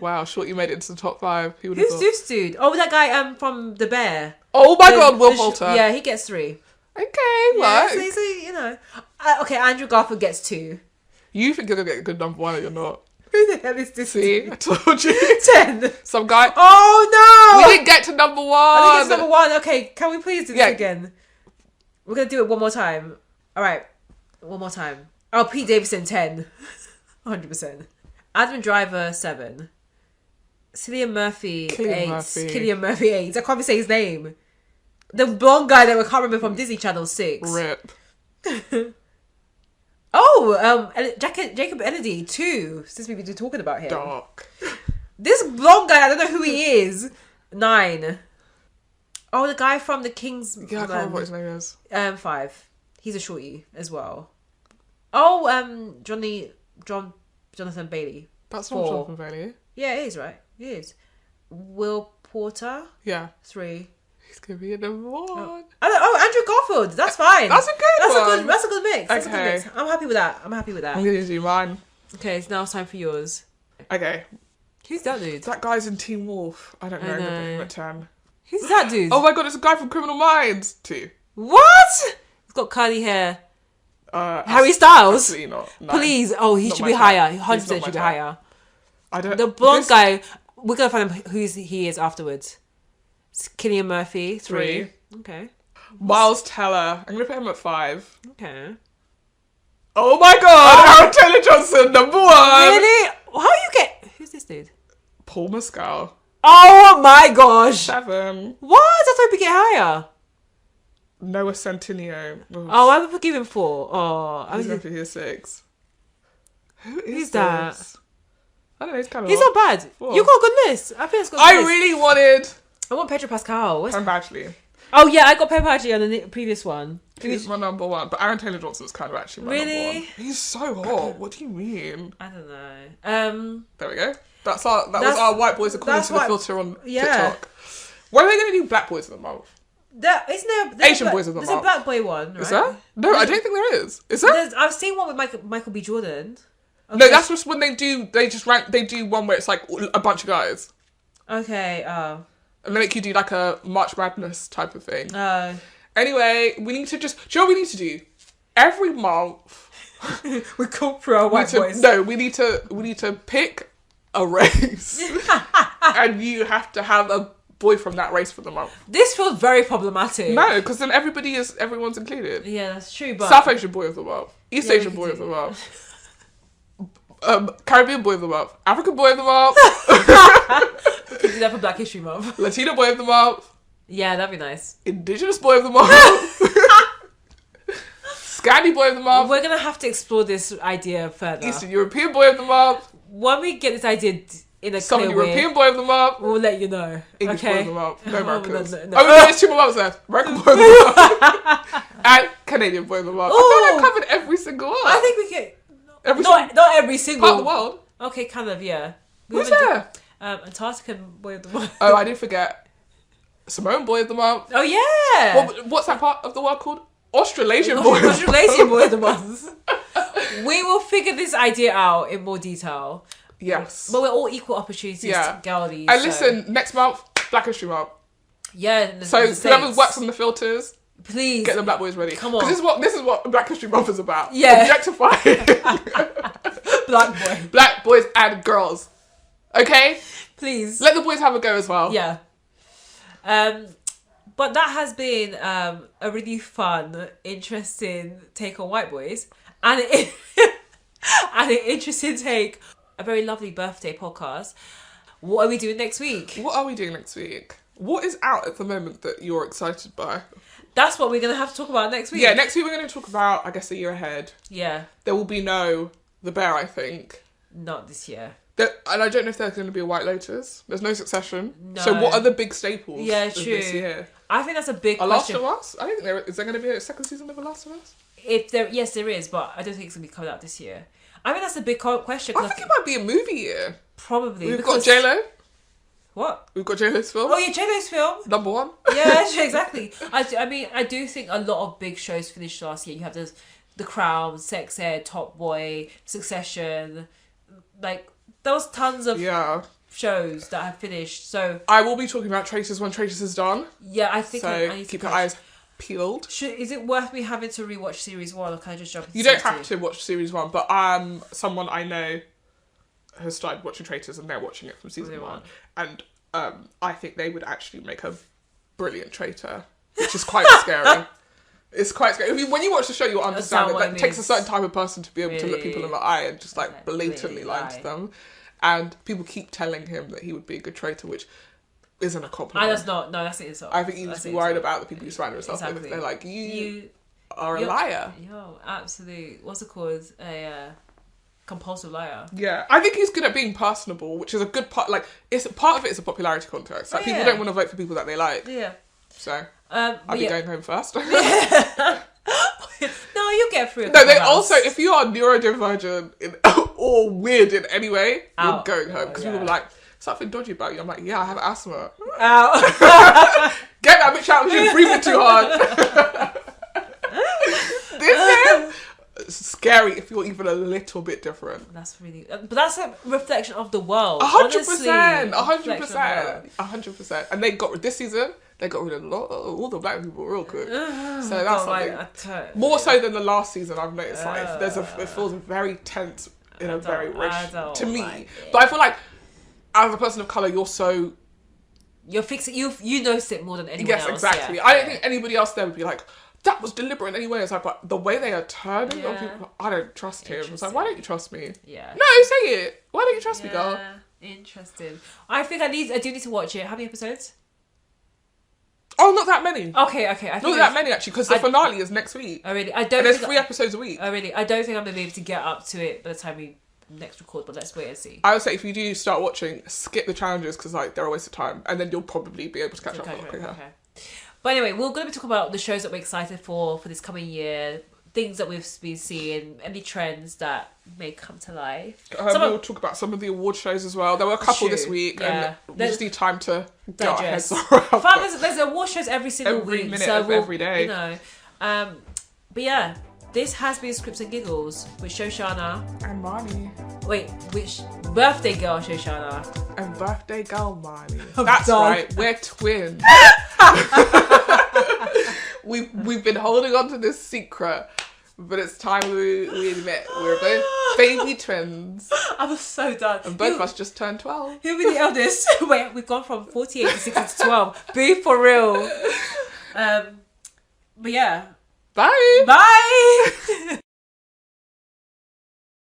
Wow, shorty made it into the top 5. Who's this dude? Oh, that guy from The Bear. Oh my God, Will Poulter. Yeah, he gets 3. Okay, yeah, so you know. Okay, Andrew Garfield gets 2. You think you're gonna get a good number 1 and you're not. Who the hell is this? See, I told you. 10. Some guy. Oh no! We didn't get to number 1. I think it's number 1. Okay, can we please do this again? We're gonna do it one more time. All right, one more time. Oh, Pete Davidson 10, 100%. Adam Driver 7. Cillian Murphy 8. Cillian Murphy 8. I can't even say his name. The blonde guy that we can't remember from Disney Channel 6. Rip. Jacob Kennedy 2. Since we've been talking about him. Dark. This blonde guy, I don't know who he is. 9. Oh, the guy from The King's... Yeah, I can't remember what his name is. 5. He's a shorty as well. Oh, Jonathan Bailey. That's 4. not Jonathan Bailey. Yeah, it is, right? It is. Will Porter. Yeah. 3. He's gonna be a number 1. Oh, Andrew Garfield. That's fine. That's a good one. That's a good mix. That's okay. a good mix. I'm happy with that. I'm gonna do mine. Okay, so now it's time for yours. Okay. Who's that dude? That guy's in Teen Wolf. I don't know. I'm gonna put him at 10. Who's that dude? Oh my God, it's a guy from Criminal Minds 2. What? He's got curly hair. Harry Styles? Absolutely not. No. Please. Oh, he should be higher. 100% should be higher. I don't. The blonde guy. We're gonna find him who he is afterwards. It's Cillian Murphy, 3. Okay. Miles Teller. I'm gonna put him at 5. Okay. Oh my god, Aaron Taylor Johnson, number 1. Really? How you get? Who's this dude? Paul Mescal. Oh my gosh. 7. What? I thought we get higher. Noah Centineo. Oh, I would give him 4. Oh, He's going to be 6. Who is Who's that? this? I don't know. He's kind of. He's not bad. 4. You got a good list. I think it's got. I really wanted. I want Pedro Pascal. Penn Badgley. Oh yeah, I got Pedro Pascal on the previous one. He's my number 1, but Aaron Taylor Johnson's kind of actually my number 1. He's so hot. What do you mean? I don't know. There we go. That was our white boys according to the filter on yeah. TikTok. When are they going to do Black Boys of the Month? Isn't there Asian Boys of the Month? Month. There's a Black Boy one, right? Is there? No, I don't think there is. Is there? I've seen one with Michael B. Jordan. Okay. No, that's just when they do one where it's like a bunch of guys. Okay. And they make you do like a March Madness type of thing. Anyway, we need to do you know what we need to do? Every month we go through our white boys. No, we need to pick a race. And you have to have a boy from that race for the month. This feels very problematic. No, because then everyone's included. Yeah, that's true. But South Asian boy of the month, East Asian boy of the month, Caribbean boy of the month, African boy of the month. we could do that for Black History Month. Latino boy of the month. Yeah, that'd be nice. Indigenous boy of the month. Scandi boy of the month. We're gonna have to explore this idea further. Eastern European boy of the month. When we get this idea in a Southern clear European way, boy of the month. we'll let you know. English okay? boy of the month. No Americans. No. Oh, there's 2 more months left. American boy of the month. And Canadian boy of the month. Ooh. I thought I covered every single one. I think we can. Not every single part of the world. Okay, kind of, yeah. Who's there? Antarctican boy of the month. Oh, I did forget. Samoan boy of the month. Oh yeah. What's that part of the world called? Australasian boy. Australasian boy of the month. We will figure this idea out in more detail. Yes. But we're all equal opportunities girlies. And listen, next month, Black History Month. Yeah. So whoever works on the filters, please get the Black Boys ready. Come on. This is what Black History Month is about. Yeah. Objectifying Black boys and girls. Okay? Please. Let the boys have a go as well. Yeah. But that has been a really fun, interesting take on white boys. And an interesting take, a very lovely birthday podcast. What are we doing next week? What is out at the moment that you're excited by? That's what we're going to have to talk about next week. Yeah, next week we're going to talk about, I guess, the year ahead. Yeah. There will be no The Bear, I think. Not this year. And I don't know if there's going to be a White Lotus. There's no Succession. No. So what are the big staples of true. This year? I think that's a big Last question. of Us? I think is there going to be a second season of The Last of Us? Yes, there is, but I don't think it's going to be coming out this year. I mean, that's a big question. I think it might be a movie year. Probably. We've got J-Lo. What? We've got J-Lo's film. Oh yeah, J-Lo's film. Number 1. Yeah, exactly. I mean, I do think a lot of big shows finished last year. You have The Crown, Sex Ed, Top Boy, Succession. Like, there was tons of shows that have finished. So I will be talking about Traitors when Traitors is done. Yeah, I think I need to keep your eyes peeled. Is it worth me having to rewatch series 1, or can I just jump into You don't have to watch series 1, but someone I know has started watching Traitors and they're watching it from season 1. And I think they would actually make a brilliant traitor, which is quite scary. It's quite scary. I mean, when you watch the show, you'll understand that it takes a certain type of person to be able to look people in the eye and just like blatantly lie to them. And people keep telling him that he would be a good traitor, which isn't a compliment. That's not. No, that's an insult. I think you need to be worried about the people you surround yourself with. They're like, you are a liar. Yo, absolutely. What's it called? A compulsive liar. Yeah, I think he's good at being personable, which is a good part. Like, part of it is a popularity contest. Like, people don't want to vote for people that they like. Yeah. So I'll be going home first. No, you'll get through it. No, they also, if you are neurodivergent or weird in any way, you're going home. Because people are like, something dodgy about you. I'm like, yeah, I have asthma. Ow. Get that bitch out, she's breathing too hard. This is scary if you're even a little bit different. That's really, but that's a reflection of the world. 100%, 100%. And they got rid this season. They got rid of all the black people real quick. So that's something. More so than the last season, I've noticed. Like, it feels very tense in a very rich, to me. like But I feel like as a person of colour, you're so... You're fixing... You notice it more than anyone else. Yes, exactly. Yeah. I don't think anybody else there would be like, that was deliberate in any way. It's like, but the way they are turning on people, I don't trust him. It's like, why don't you trust me? Yeah. No, say it. Why don't you trust me, girl? Interesting. I think I do need to watch it. How many episodes? Oh, not that many. Okay. I think Not that many, actually, because the finale is next week. Oh, really? And there's 3 episodes a week. Oh, really? I don't think I'm going to be able to get up to it by the time we next record, but let's wait and see. I would say if you do start watching, skip the challenges because like they're a waste of time, and then you'll probably be able to catch up a lot quicker. Okay. But anyway, we're going to be talking about the shows that we're excited for this coming year, things that we've been seeing, any trends that may come to life. We'll talk about some of the award shows as well. There were a couple this week, and we just need time to get our heads around. There's award shows every single week. Every minute of every day. You know. But yeah, this has been Scripts and Giggles with Shoshanna. And Marnie. Wait, which birthday girl Shoshanna? And birthday girl Marnie. That's right, we're twins. We've been holding on to this secret, but it's time we admit we're both baby twins. I was so done. And both of us just turned 12. Who'll be the eldest? Wait, we've gone from 48 to 60 to 12. Be for real. But yeah. Bye. Bye.